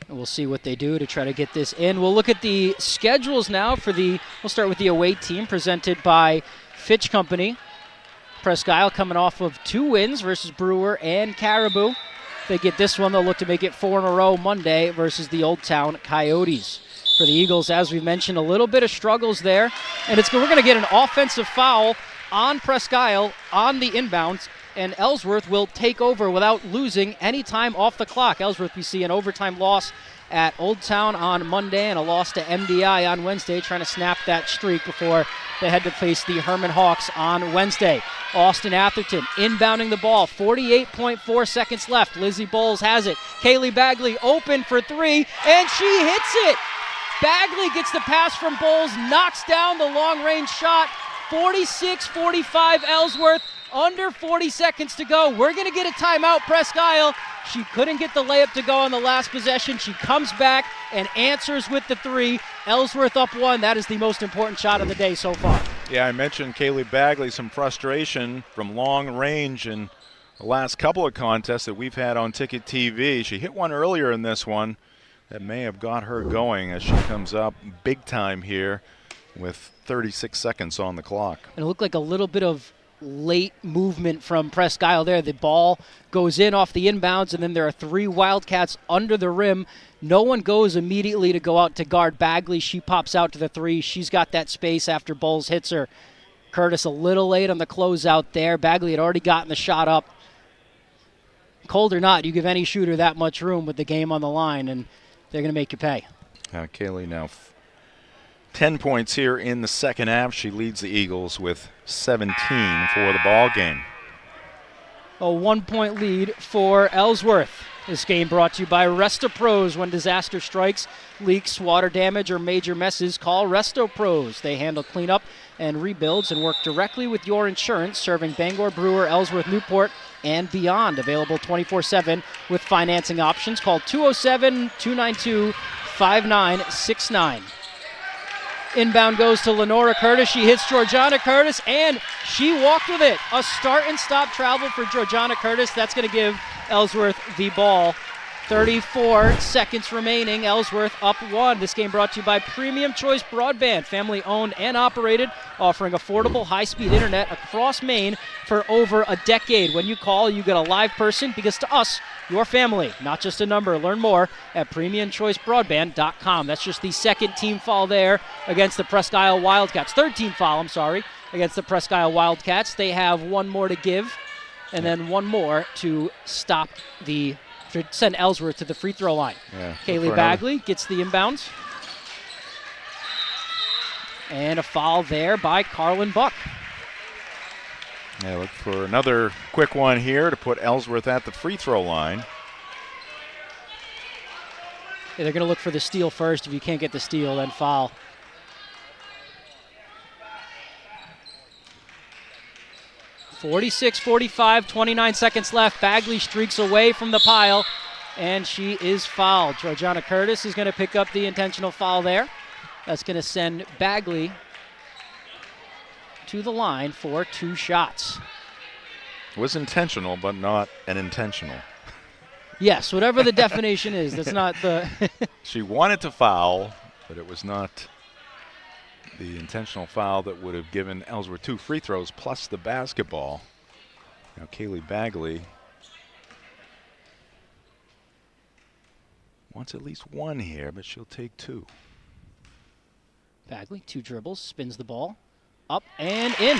And we'll see what they do to try to get this in. We'll look at the schedules now for we'll start with the away team presented by Fitch Company. Presque coming off of 2 wins versus Brewer and Caribou. If they get this one, they'll look to make it 4 in a row Monday versus the Old Town Coyotes. For the Eagles, as we mentioned, a little bit of struggles there. And we're going to get an offensive foul on Presque on the inbounds, and Ellsworth will take over without losing any time off the clock. Ellsworth, we see an overtime loss at Old Town on Monday and a loss to MDI on Wednesday, trying to snap that streak before they head to face the Herman Hawks on Wednesday. Austin Atherton inbounding the ball, 48.4 seconds left. Lizzie Bowles has it. Kaylee Bagley open for 3, and she hits it! Bagley gets the pass from Bowles, knocks down the long-range shot. 46-45 Ellsworth, under 40 seconds to go. We're going to get a timeout, Presque Isle. She couldn't get the layup to go on the last possession. She comes back and answers with the 3. Ellsworth up 1. That is the most important shot of the day so far. Yeah, I mentioned Kaylee Bagley, some frustration from long range in the last couple of contests that we've had on Ticket TV. She hit one earlier in this one that may have got her going as she comes up big time here with 36 seconds on the clock. And it looked like a little bit of late movement from Presque Isle there. The ball goes in off the inbounds, and then there are 3 Wildcats under the rim. No one goes immediately to go out to guard Bagley. She pops out to the 3. She's got that space after Bowles hits her. Curtis a little late on the closeout there. Bagley had already gotten the shot up. Cold or not, you give any shooter that much room with the game on the line, and they're going to make you pay. Kaylee now 10 points here in the second half. She leads the Eagles with 17 for the ball game. a 1-point lead for Ellsworth. This game brought to you by Resto Pros. When disaster strikes, leaks, water damage, or major messes, call Resto Pros. They handle cleanup and rebuilds and work directly with your insurance, serving Bangor, Brewer, Ellsworth, Newport, and beyond. Available 24/7 with financing options. Call 207-292-5969. Inbound goes to Lenora Curtis. She hits Georgiana Curtis, and she walked with it. A start and stop travel for Georgiana Curtis. That's going to give Ellsworth the ball. 34 seconds remaining. Ellsworth up 1. This game brought to you by Premium Choice Broadband, family owned and operated, offering affordable high-speed internet across Maine for over a decade. When you call, you get a live person, because to us, your family, not just a number. Learn more at premiumchoicebroadband.com. That's just the second team foul there against the Presque Isle Wildcats. Third team foul, against the Presque Isle Wildcats. They have one more to give, and then one more to send Ellsworth to the free throw line. Yeah, Kaylee Bagley gets the inbounds. And a foul there by Carlin Buck. Yeah, look for another quick one here to put Ellsworth at the free throw line. Yeah, they're going to look for the steal first. If you can't get the steal, then foul. .46-45, 29 seconds left. Bagley streaks away from the pile, and she is fouled. Georgiana Curtis is going to pick up the intentional foul there. That's going to send Bagley to the line for 2 shots. It was intentional, but not an intentional. Yes, whatever the definition is. That's not the... She wanted to foul, but it was not the intentional foul that would have given Ellsworth 2 free throws plus the basketball. Now Kaylee Bagley wants at least 1 here, but she'll take 2. Bagley, 2 dribbles, spins the ball, up and in.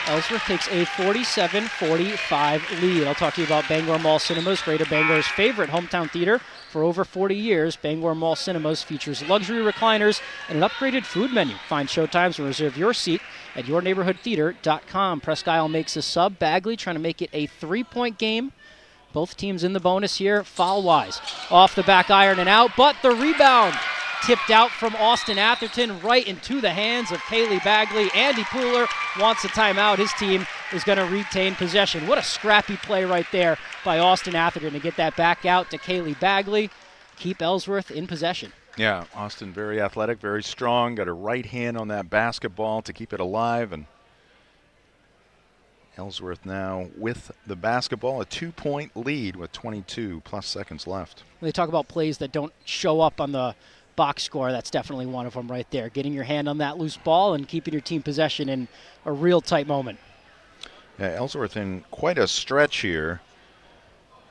Ellsworth takes a 47-45 lead. I'll talk to you about Bangor Mall Cinemas, Greater Bangor's favorite hometown theater. For over 40 years, Bangor Mall Cinemas features luxury recliners and an upgraded food menu. Find showtimes and reserve your seat at yourneighborhoodtheater.com. Presque Isle makes a sub. Bagley trying to make it a 3-point game. Both teams in the bonus here, foul-wise. Off the back iron and out, but the rebound tipped out from Austin Atherton right into the hands of Kaylee Bagley. Andy Pooler wants a timeout. His team is going to retain possession. What a scrappy play right there by Austin Atherton to get that back out to Kaylee Bagley. Keep Ellsworth in possession. Yeah, Austin very athletic, very strong. Got her right hand on that basketball to keep it alive. And Ellsworth now with the basketball, a 2-point lead with 22 plus seconds left. They talk about plays that don't show up on the box score. That's definitely one of them right there. Getting your hand on that loose ball and keeping your team possession in a real tight moment. Yeah, Ellsworth in quite a stretch here.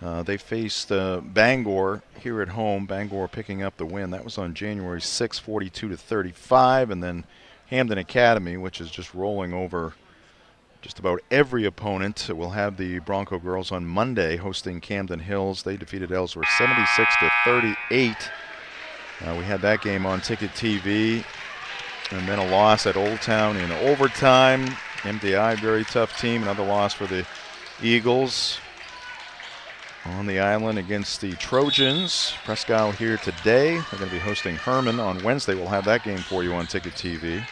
They faced Bangor here at home. Bangor picking up the win. That was on January 6, 42-35. And then Hamden Academy, which is just rolling over just about every opponent. We'll have the Bronco girls on Monday hosting Camden Hills. They defeated Ellsworth 76-38. We had that game on Ticket TV, and then a loss at Old Town in overtime. MDI, very tough team. Another loss for the Eagles on the island against the Trojans. Presque Isle here today. They're going to be hosting Herman on Wednesday. We'll have that game for you on Ticket TV.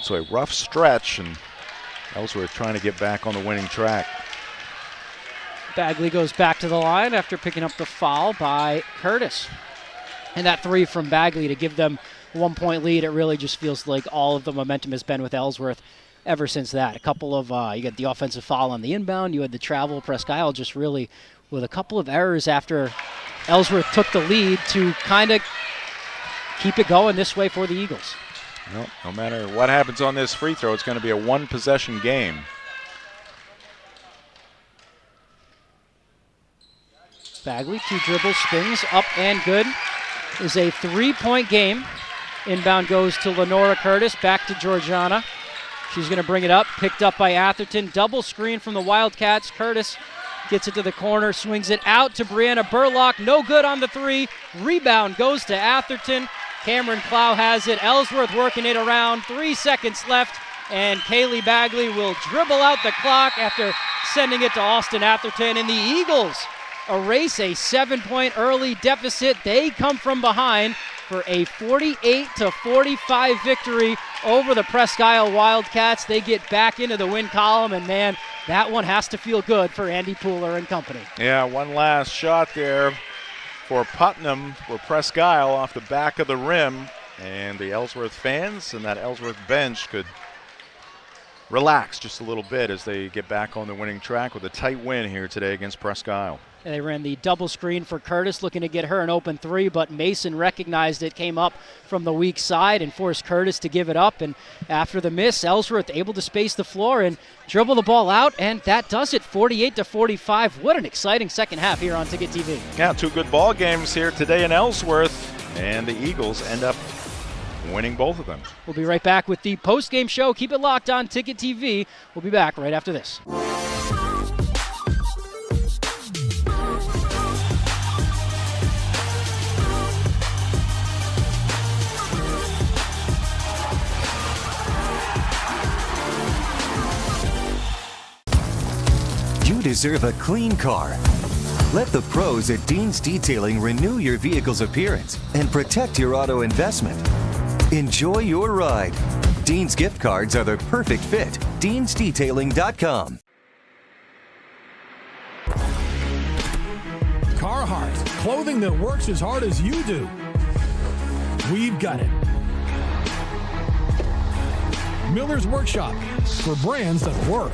So a rough stretch, and Ellsworth trying to get back on the winning track. Bagley goes back to the line after picking up the foul by Curtis. And that 3 from Bagley to give them a 1-point lead. It really just feels like all of the momentum has been with Ellsworth ever since that. A couple of, you got the offensive foul on the inbound. You had the travel. Presque Isle just really with a couple of errors after Ellsworth took the lead to kind of keep it going this way for the Eagles. Well, no matter what happens on this free throw, it's going to be a 1-possession game. Bagley, 2 dribbles, spins, up and good. Is a 3-point game. Inbound goes to Lenora Curtis, back to Georgiana. She's going to bring it up, picked up by Atherton. Double screen from the Wildcats. Curtis gets it to the corner, swings it out to Brianna Burlock. No good on the 3. Rebound goes to Atherton. Cameron Clow has it. Ellsworth working it around. 3 seconds left, and Kaylee Bagley will dribble out the clock after sending it to Austin Atherton, and the Eagles erase a 7-point early deficit. They come from behind for a 48-45 victory over the Presque Wildcats. They get back into the win column, and man, that one has to feel good for Andy Pooler and company. Yeah, one last shot there for Putnam, for Presque off the back of the rim, and the Ellsworth fans and that Ellsworth bench could relax just a little bit as they get back on the winning track with a tight win here today against Presque Isle. And they ran the double screen for Curtis, looking to get her an open three, but Mason recognized it, came up from the weak side and forced Curtis to give it up. And after the miss, Ellsworth able to space the floor and dribble the ball out, and that does it, 48-45. What an exciting second half here on Ticket TV. Yeah, two good ball games here today in Ellsworth, and the Eagles end up winning both of them. We'll be right back with the post-game show. Keep it locked on Ticket TV. We'll be back right after this. You deserve a clean car. Let the pros at Dean's Detailing renew your vehicle's appearance and protect your auto investment. Enjoy your ride. Dean's gift cards are the perfect fit. DeansDetailing.com. Carhartt, clothing that works as hard as you do. We've got it. Miller's Workshop, for brands that work.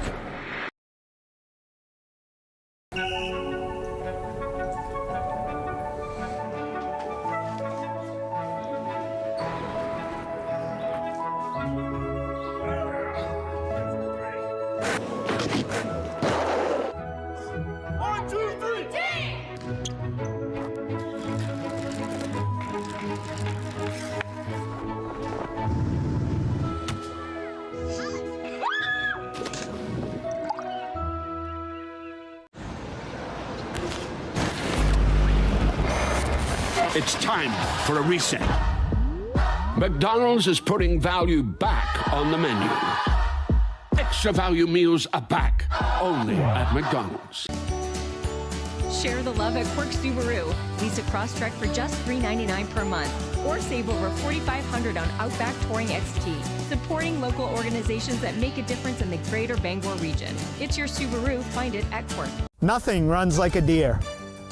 It's time for a reset. McDonald's is putting value back on the menu. Extra value meals are back, only at McDonald's. Share the love at Quirk Subaru. Lease a Crosstrek for just $399 per month, or save over $4,500 on Outback Touring XT. Supporting local organizations that make a difference in the greater Bangor region. It's your Subaru. Find it at Quirk. Nothing runs like a deer.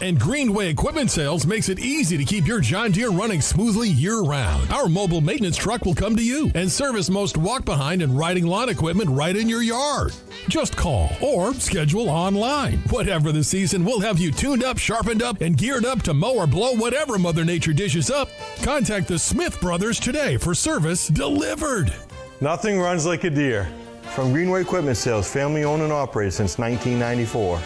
And Greenway Equipment Sales makes it easy to keep your John Deere running smoothly year-round. Our mobile maintenance truck will come to you and service most walk-behind and riding lawn equipment right in your yard. Just call or schedule online. Whatever the season, we'll have you tuned up, sharpened up, and geared up to mow or blow whatever Mother Nature dishes up. Contact the Smith Brothers today for service delivered. Nothing runs like a deer. From Greenway Equipment Sales, family owned and operated since 1994.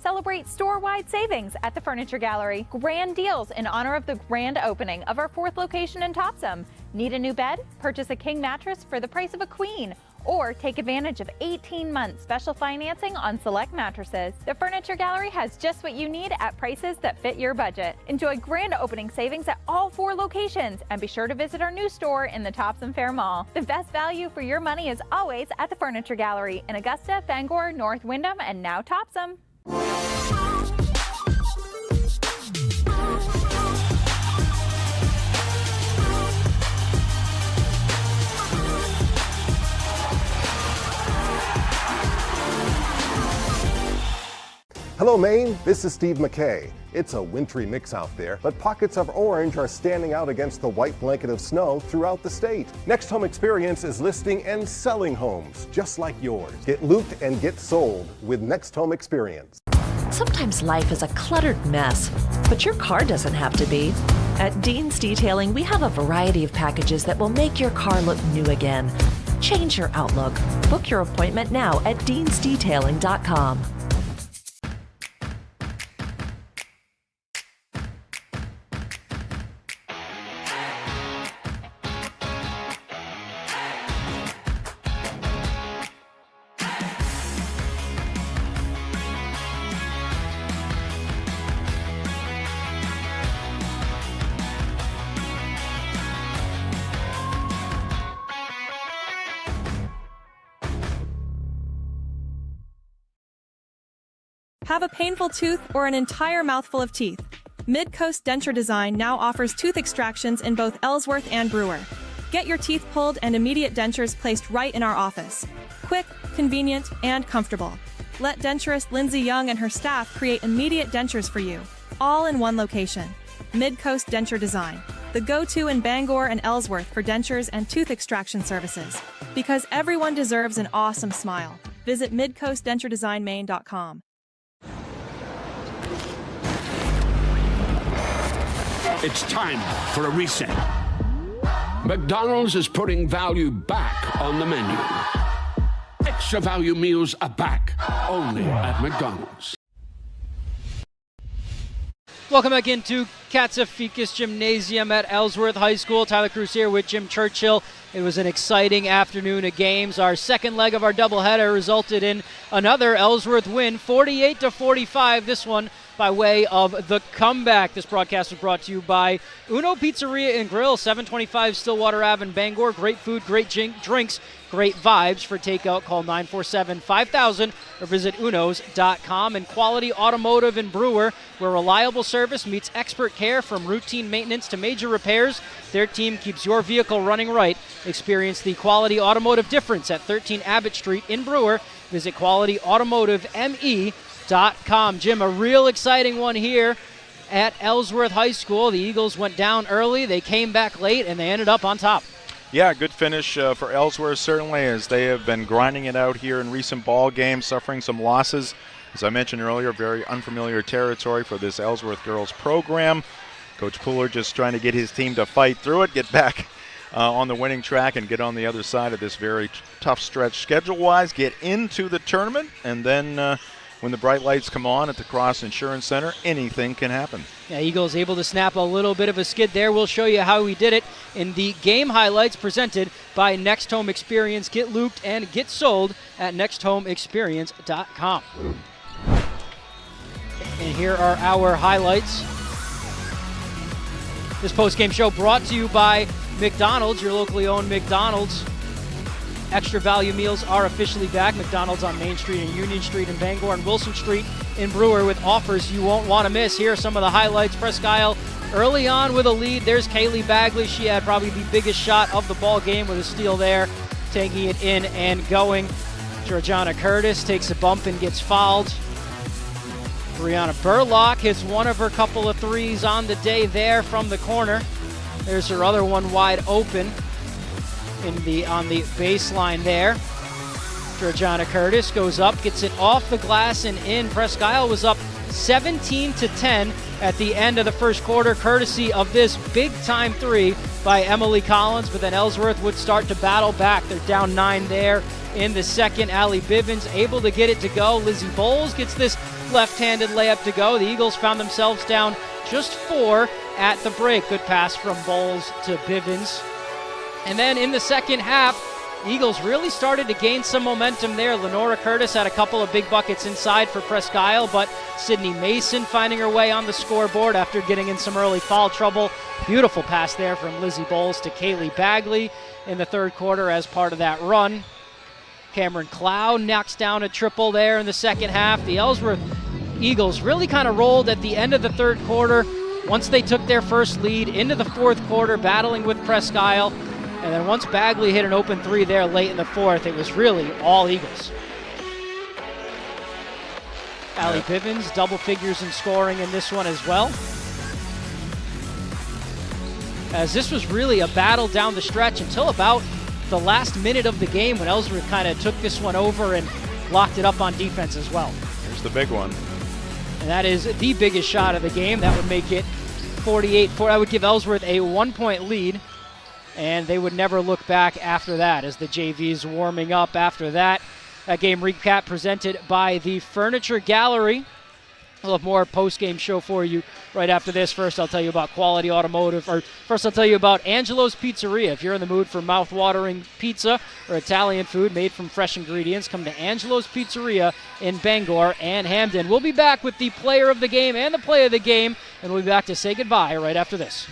Celebrate store-wide savings at the Furniture Gallery. Grand deals in honor of the grand opening of our 4th location in Topsom. Need a new bed? Purchase a king mattress for the price of a queen. Or take advantage of 18-month special financing on select mattresses. The Furniture Gallery has just what you need at prices that fit your budget. Enjoy grand opening savings at all 4 locations, and be sure to visit our new store in the Topsom Fair Mall. The best value for your money is always at the Furniture Gallery in Augusta, Bangor, North Windham, and now Topsom. Hello, Maine. This is Steve McKay. It's a wintry mix out there, but pockets of orange are standing out against the white blanket of snow throughout the state. Next Home Experience is listing and selling homes just like yours. Get looped and get sold with Next Home Experience. Sometimes life is a cluttered mess, but your car doesn't have to be. At Dean's Detailing, we have a variety of packages that will make your car look new again. Change your outlook. Book your appointment now at DeansDetailing.com. Have a painful tooth or an entire mouthful of teeth? Mid-Coast Denture Design now offers tooth extractions in both Ellsworth and Brewer. Get your teeth pulled and immediate dentures placed right in our office. Quick, convenient, and comfortable. Let denturist Lindsay Young and her staff create immediate dentures for you, all in one location. Mid-Coast Denture Design, the go-to in Bangor and Ellsworth for dentures and tooth extraction services. Because everyone deserves an awesome smile. Visit midcoastdenturedesignmaine.com. It's time for a reset. McDonald's is putting value back on the menu. Extra value meals are back, only at McDonald's. Welcome back into Katsafikis Gymnasium at Ellsworth High School. Tyler Cruz here with Jim Churchill. It was an exciting afternoon of games. Our second leg of our doubleheader resulted in another Ellsworth win, 48-45. This one by way of the comeback. This broadcast was brought to you by Uno Pizzeria and Grill, 725 Stillwater Ave in Bangor. Great food, great drinks, great vibes. For takeout, call 947-5000 or visit unos.com. And Quality Automotive in Brewer, where reliable service meets expert care from routine maintenance to major repairs. Their team keeps your vehicle running right. Experience the Quality Automotive difference at 13 Abbott Street in Brewer. Visit qualityautomotiveme.com. Jim, a real exciting one here at Ellsworth High School. The Eagles went down early, they came back late, and they ended up on top. Yeah, good finish for Ellsworth, certainly, as they have been grinding it out here in recent ball games, suffering some losses. As I mentioned earlier, very unfamiliar territory for this Ellsworth girls program. Coach Pooler just trying to get his team to fight through it, get back on the winning track and get on the other side of this very tough stretch schedule-wise, get into the tournament, and then when the bright lights come on at the Cross Insurance Center, anything can happen. Yeah, Eagles able to snap a little bit of a skid there. We'll show you how we did it in the game highlights presented by Next Home Experience. Get looped and get sold at nexthomeexperience.com. And here are our highlights. This post-game show brought to you by McDonald's, your locally owned McDonald's. Extra value meals are officially back. McDonald's on Main Street and Union Street in Bangor and Wilson Street in Brewer with offers you won't want to miss. Here are some of the highlights. Presque early on with a lead. There's Kaylee Bagley. She had probably the biggest shot of the ball game with a steal there, taking it in and going. Georgiana Curtis takes a bump and gets fouled. Brianna Burlock hits one of her couple of threes on the day there from the corner. There's her other one wide open on the baseline there. Georgiana Curtis goes up, gets it off the glass and in. Presque was up 17-10 at the end of the first quarter, courtesy of this big-time three by Emily Collins, but then Ellsworth would start to battle back. They're down 9 there in the second. Allie Bivens able to get it to go. Lizzie Bowles gets this left-handed layup to go. The Eagles found themselves down just 4 at the break. Good pass from Bowles to Bivens. And then in the second half, Eagles really started to gain some momentum there. Lenora Curtis had a couple of big buckets inside for Presque, but Sydney Mason finding her way on the scoreboard after getting in some early foul trouble. Beautiful pass there from Lizzie Bowles to Kaylee Bagley in the third quarter as part of that run. Cameron Cloud knocks down a triple there in the second half. The Ellsworth Eagles really kind of rolled at the end of the third quarter once they took their first lead into the fourth quarter, battling with Presque. And then once Bagley hit an open three there late in the fourth, it was really all Eagles. Allie Bivens, double figures in scoring in this one as well. As this was really a battle down the stretch until about the last minute of the game when Ellsworth kind of took this one over and locked it up on defense as well. Here's the big one. And that is the biggest shot of the game. That would make it 48-4. That would give Ellsworth a 1-point lead. And they would never look back after that as the JV's warming up after that. That game recap presented by the Furniture Gallery. We'll have more post-game show for you right after this. First, I'll tell you about Quality Automotive. First, I'll tell you about Angelo's Pizzeria. If you're in the mood for mouth-watering pizza or Italian food made from fresh ingredients, come to Angelo's Pizzeria in Bangor and Hamden. We'll be back with the player of the game and the play of the game, and we'll be back to say goodbye right after this.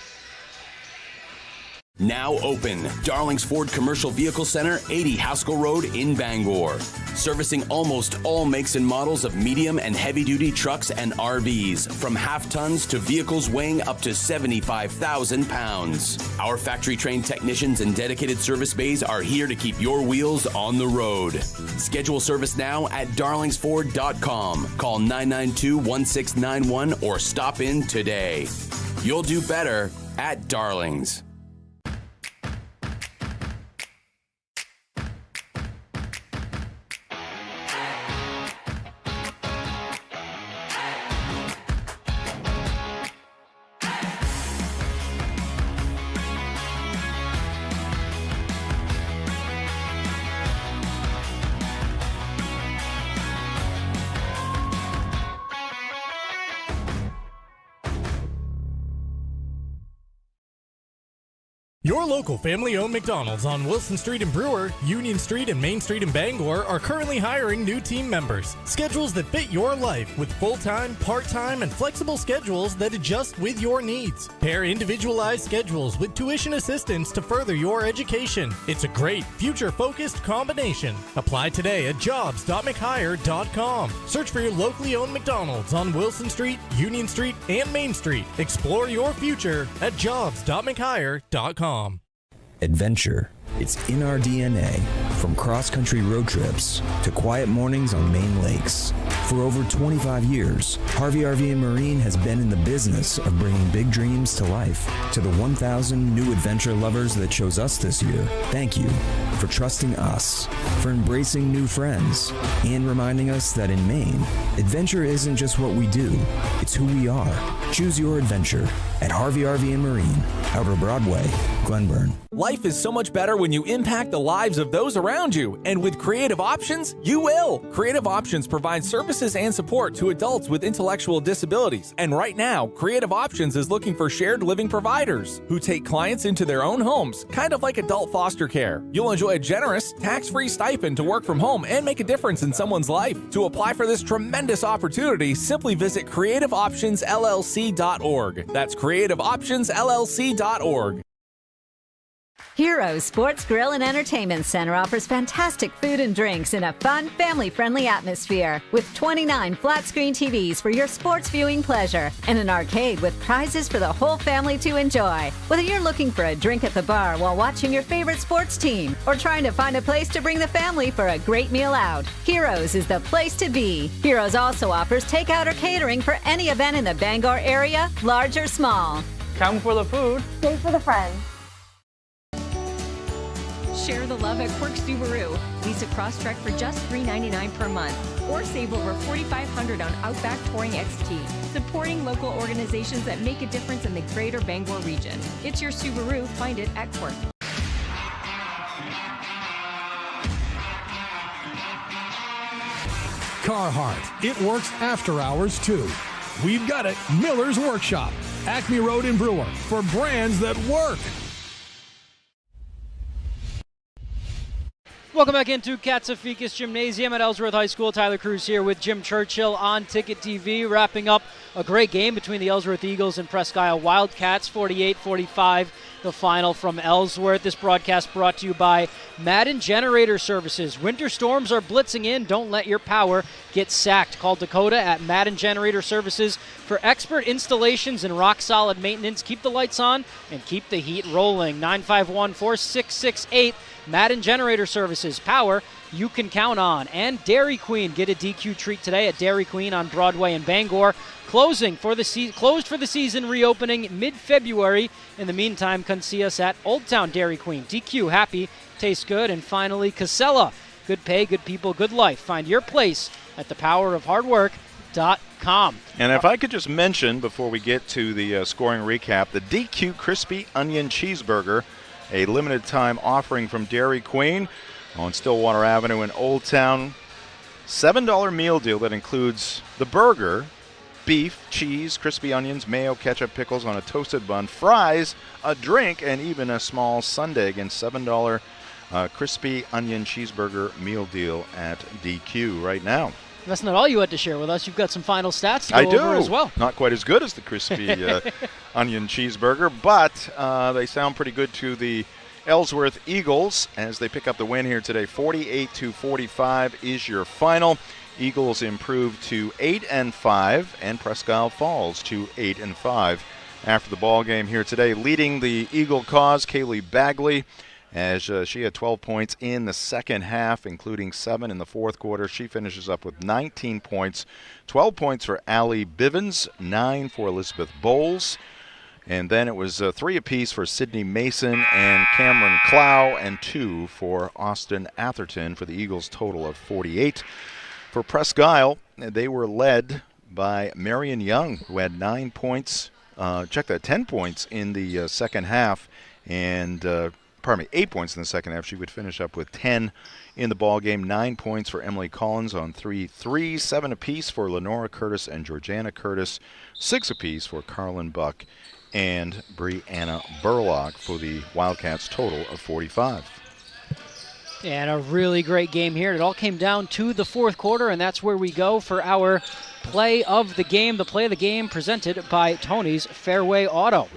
Now open. Darling's Ford Commercial Vehicle Center, 80 Haskell Road in Bangor. Servicing almost all makes and models of medium and heavy-duty trucks and RVs, from half-tons to vehicles weighing up to 75,000 pounds. Our factory-trained technicians and dedicated service bays are here to keep your wheels on the road. Schedule service now at darlingsford.com. Call 992-1691 or stop in today. You'll do better at Darlings. Your local family-owned McDonald's on Wilson Street in Brewer, Union Street and Main Street in Bangor are currently hiring new team members. Schedules that fit your life with full-time, part-time, and flexible schedules that adjust with your needs. Pair individualized schedules with tuition assistance to further your education. It's a great, future-focused combination. Apply today at jobs.mchire.com. Search for your locally owned McDonald's on Wilson Street, Union Street, and Main Street. Explore your future at jobs.mchire.com. Adventure. It's in our DNA. From cross-country road trips to quiet mornings on Maine lakes. For over 25 years, Harvey RV and Marine has been in the business of bringing big dreams to life. To the 1,000 new adventure lovers that chose us this year, thank you for trusting us, for embracing new friends, and reminding us that in Maine, adventure isn't just what we do, it's who we are. Choose your adventure at Harvey RV and Marine, Outer Broadway, Glenburn. Life is so much better when you impact the lives of those around you, and with Creative Options, you will. Creative Options provides services and support to adults with intellectual disabilities, and right now, Creative Options is looking for shared living providers who take clients into their own homes, kind of like adult foster care. You'll enjoy a generous, tax-free stipend to work from home and make a difference in someone's life. To apply for this tremendous opportunity, simply visit creativeoptionsllc.org. That's creativeoptionsllc.org. Heroes Sports Grill and Entertainment Center offers fantastic food and drinks in a fun, family-friendly atmosphere with 29 flat-screen TVs for your sports viewing pleasure and an arcade with prizes for the whole family to enjoy. Whether you're looking for a drink at the bar while watching your favorite sports team or trying to find a place to bring the family for a great meal out, Heroes is the place to be. Heroes also offers takeout or catering for any event in the Bangor area, large or small. Come for the food. Stay for the friends. Share the love at Quirk Subaru. Lease a Crosstrek for just $399 per month, or save over $4,500 on Outback Touring XT. Supporting local organizations that make a difference in the greater Bangor region. It's your Subaru. Find it at Quirk. Carhartt. It works after hours, too. We've got it. Miller's Workshop. Acme Road in Brewer. For brands that work. Welcome back into Katsafikis Gymnasium at Ellsworth High School. Tyler Cruz here with Jim Churchill on Ticket TV, wrapping up a great game between the Ellsworth Eagles and Presque Wildcats, 48-45, the final from Ellsworth. This broadcast brought to you by Madden Generator Services. Winter storms are blitzing in. Don't let your power get sacked. Call Dakota at Madden Generator Services for expert installations and rock-solid maintenance. Keep the lights on and keep the heat rolling. 951-4668. Madden Generator Services, power you can count on. And Dairy Queen, get a DQ treat today at Dairy Queen on Broadway in Bangor. Closed for the season, reopening mid-February. In the meantime, come see us at Old Town Dairy Queen. DQ, happy, tastes good. And finally, Casella, good pay, good people, good life. Find your place at thepowerofhardwork.com. And if I could just mention, before we get to the scoring recap, the DQ Crispy Onion Cheeseburger, a limited-time offering from Dairy Queen on Stillwater Avenue in Old Town. $7 meal deal that includes the burger, beef, cheese, crispy onions, mayo, ketchup, pickles on a toasted bun, fries, a drink, and even a small sundae. Again, $7 crispy onion cheeseburger meal deal at DQ right now. That's not all you had to share with us. You've got some final stats to go over as well. Not quite as good as the crispy onion cheeseburger, but they sound pretty good to the Ellsworth Eagles as they pick up the win here today. 48-45 is your final. Eagles improve to 8-5, and Presque falls to 8-5 after the ball game here today. Leading the Eagle cause, Kaylee Bagley, as she had 12 points in the second half, including 7 in the fourth quarter. She finishes up with 19 points. 12 points for Allie Bivens, 9 for Elizabeth Bowles. And then it was 3 apiece for Sydney Mason and Cameron Clow, and 2 for Austin Atherton for the Eagles' total of 48. For Presque Isle, they were led by Marion Young, who had 9 points. 10 points in the second half, and 8 points in the second half. She would finish up with 10 in the ball game. 9 points for Emily Collins on 3 threes, 7 apiece for Lenora Curtis and Georgiana Curtis, 6 apiece for Carlin Buck and Brianna Burlock for the Wildcats' total of 45. And a really great game here. It all came down to the fourth quarter, and that's where we go for our play of the game. The play of the game presented by Tony's Fairway Auto.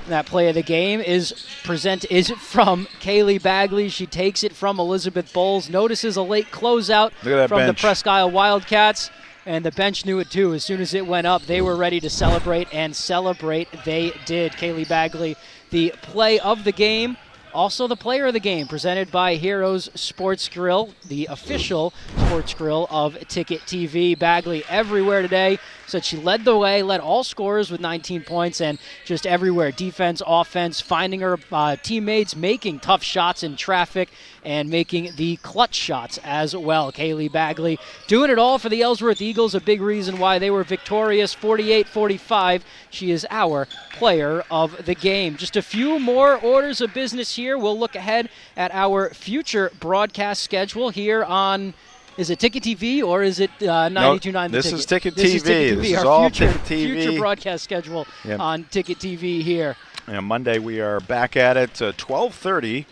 That play of the game is from Kaylee Bagley. She takes it from Elizabeth Bowles. Notices a late closeout from the Presque Isle Wildcats, and the bench knew it too. As soon as it went up, they were ready to celebrate, and celebrate they did. Kaylee Bagley, the play of the game. Also the player of the game, presented by Heroes Sports Grill, the official sports grill of Ticket TV. Bagley everywhere today. Said she led the way, led all scorers with 19 points, and just everywhere. Defense, offense, finding her teammates, making tough shots in traffic, and making the clutch shots as well. Kaylee Bagley doing it all for the Ellsworth Eagles, a big reason why they were victorious, 48-45. She is our player of the game. Just a few more orders of business here. We'll look ahead at our future broadcast schedule here on... Is it Ticket TV or is it 92.9 No, This is Ticket TV. This is all Ticket TV. Future broadcast schedule on Ticket TV here. And Monday we are back at it 12:30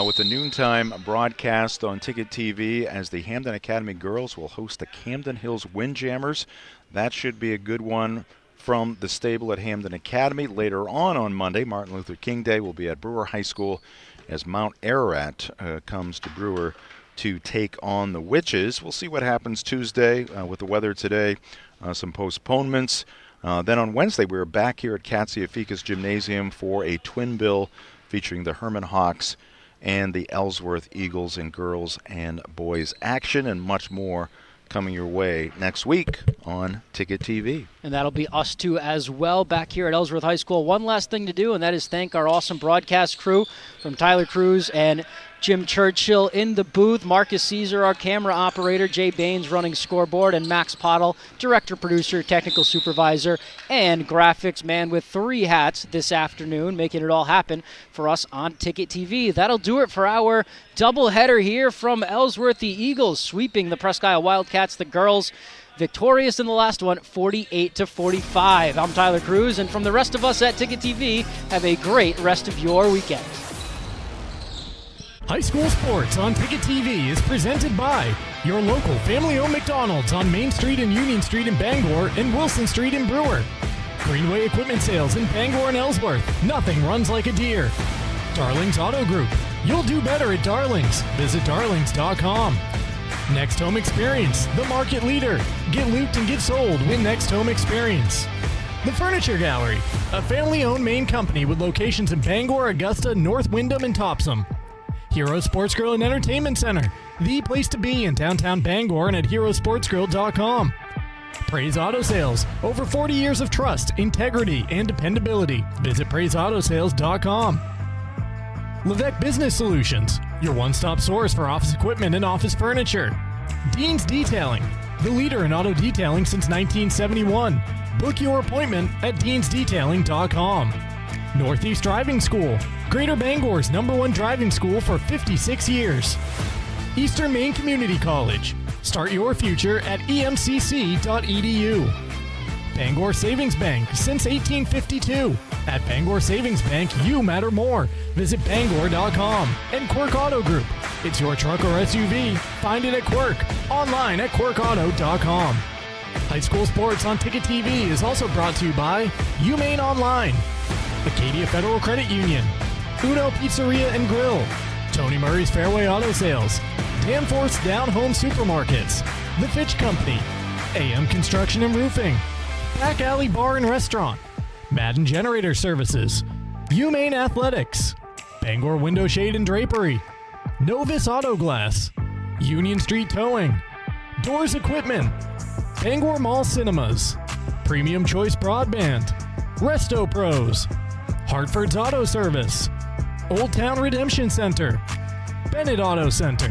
with the noontime broadcast on Ticket TV as the Hamden Academy girls will host the Camden Hills Windjammers. That should be a good one from the stable at Hamden Academy. Later on Monday, Martin Luther King Day, will be at Brewer High School as Mount Ararat comes to Brewer to take on the Witches. We'll see what happens Tuesday with the weather today, some postponements. Then on Wednesday, we're back here at Katsiafikas Gymnasium for a twin bill featuring the Herman Hawks and the Ellsworth Eagles in girls and boys action, and much more coming your way next week on Ticket TV. And that'll be us too as well back here at Ellsworth High School. One last thing to do, and that is thank our awesome broadcast crew from Tyler Cruz and Jim Churchill in the booth, Marcus Caesar, our camera operator, Jay Baines running scoreboard, and Max Pottle, director, producer, technical supervisor, and graphics man with 3 hats this afternoon, making it all happen for us on Ticket TV. That'll do it for our doubleheader here from Ellsworth. The Eagles sweeping the Presque Isle Wildcats, the girls victorious in the last one, 48-45. I'm Tyler Cruz, and from the rest of us at Ticket TV, have a great rest of your weekend. High school sports on Ticket TV is presented by your local family-owned McDonald's on Main Street and Union Street in Bangor and Wilson Street in Brewer. Greenway Equipment Sales in Bangor and Ellsworth. Nothing runs like a deer. Darlings Auto Group. You'll do better at Darlings. Visit darlings.com. Next Home Experience, the market leader. Get looped and get sold with Next Home Experience. The Furniture Gallery, a family-owned Maine company with locations in Bangor, Augusta, North Windham, and Topsom. Hero Sports Grill and Entertainment Center, the place to be in downtown Bangor and at herosportsgrill.com. Praise Auto Sales, over 40 years of trust, integrity, and dependability. Visit praiseautosales.com. Levesque Business Solutions, your one-stop source for office equipment and office furniture. Dean's Detailing, the leader in auto detailing since 1971. Book your appointment at deansdetailing.com. Northeast Driving School, Greater Bangor's #1 driving school for 56 years. Eastern Maine Community College, start your future at emcc.edu. Bangor Savings Bank, since 1852. At Bangor Savings Bank, you matter more. Visit bangor.com. And Quirk Auto Group, It's your truck or SUV. Find it at Quirk. Online at quirkauto.com. High school sports on Ticket TV is also brought to you by Maine Online, Acadia Federal Credit Union, Uno Pizzeria and Grill, Tony Murray's Fairway Auto Sales, Danforth's Down Home Supermarkets, The Fitch Company, AM Construction and Roofing, Back Alley Bar and Restaurant, Madden Generator Services, UMaine Athletics, Bangor Window Shade and Drapery, Novus Auto Glass, Union Street Towing, Doors Equipment, Bangor Mall Cinemas, Premium Choice Broadband, Resto Pros, Hartford's Auto Service, Old Town Redemption Center, Bennett Auto Center,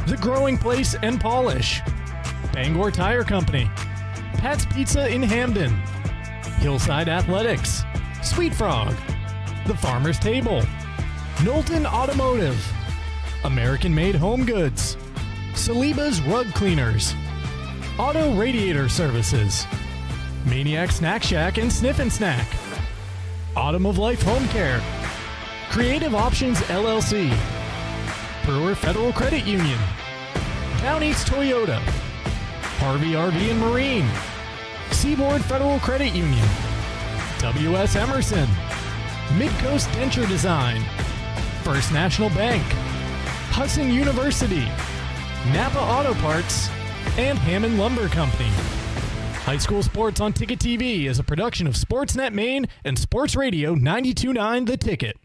The Growing Place and Polish, Bangor Tire Company, Pat's Pizza in Hamden, Hillside Athletics, Sweet Frog, The Farmer's Table, Knowlton Automotive, American Made Home Goods, Saliba's Rug Cleaners, Auto Radiator Services, Maniac Snack Shack and Sniff and Snack, Autumn of Life Home Care, Creative Options LLC, Brewer Federal Credit Union, Down East Toyota, Harvey RV and Marine, Seaboard Federal Credit Union, W.S. Emerson, Midcoast Denture Design, First National Bank, Hudson University, Napa Auto Parts, and Hammond Lumber Company. High school sports on Ticket TV is a production of Sportsnet Maine and Sports Radio 92.9 The Ticket.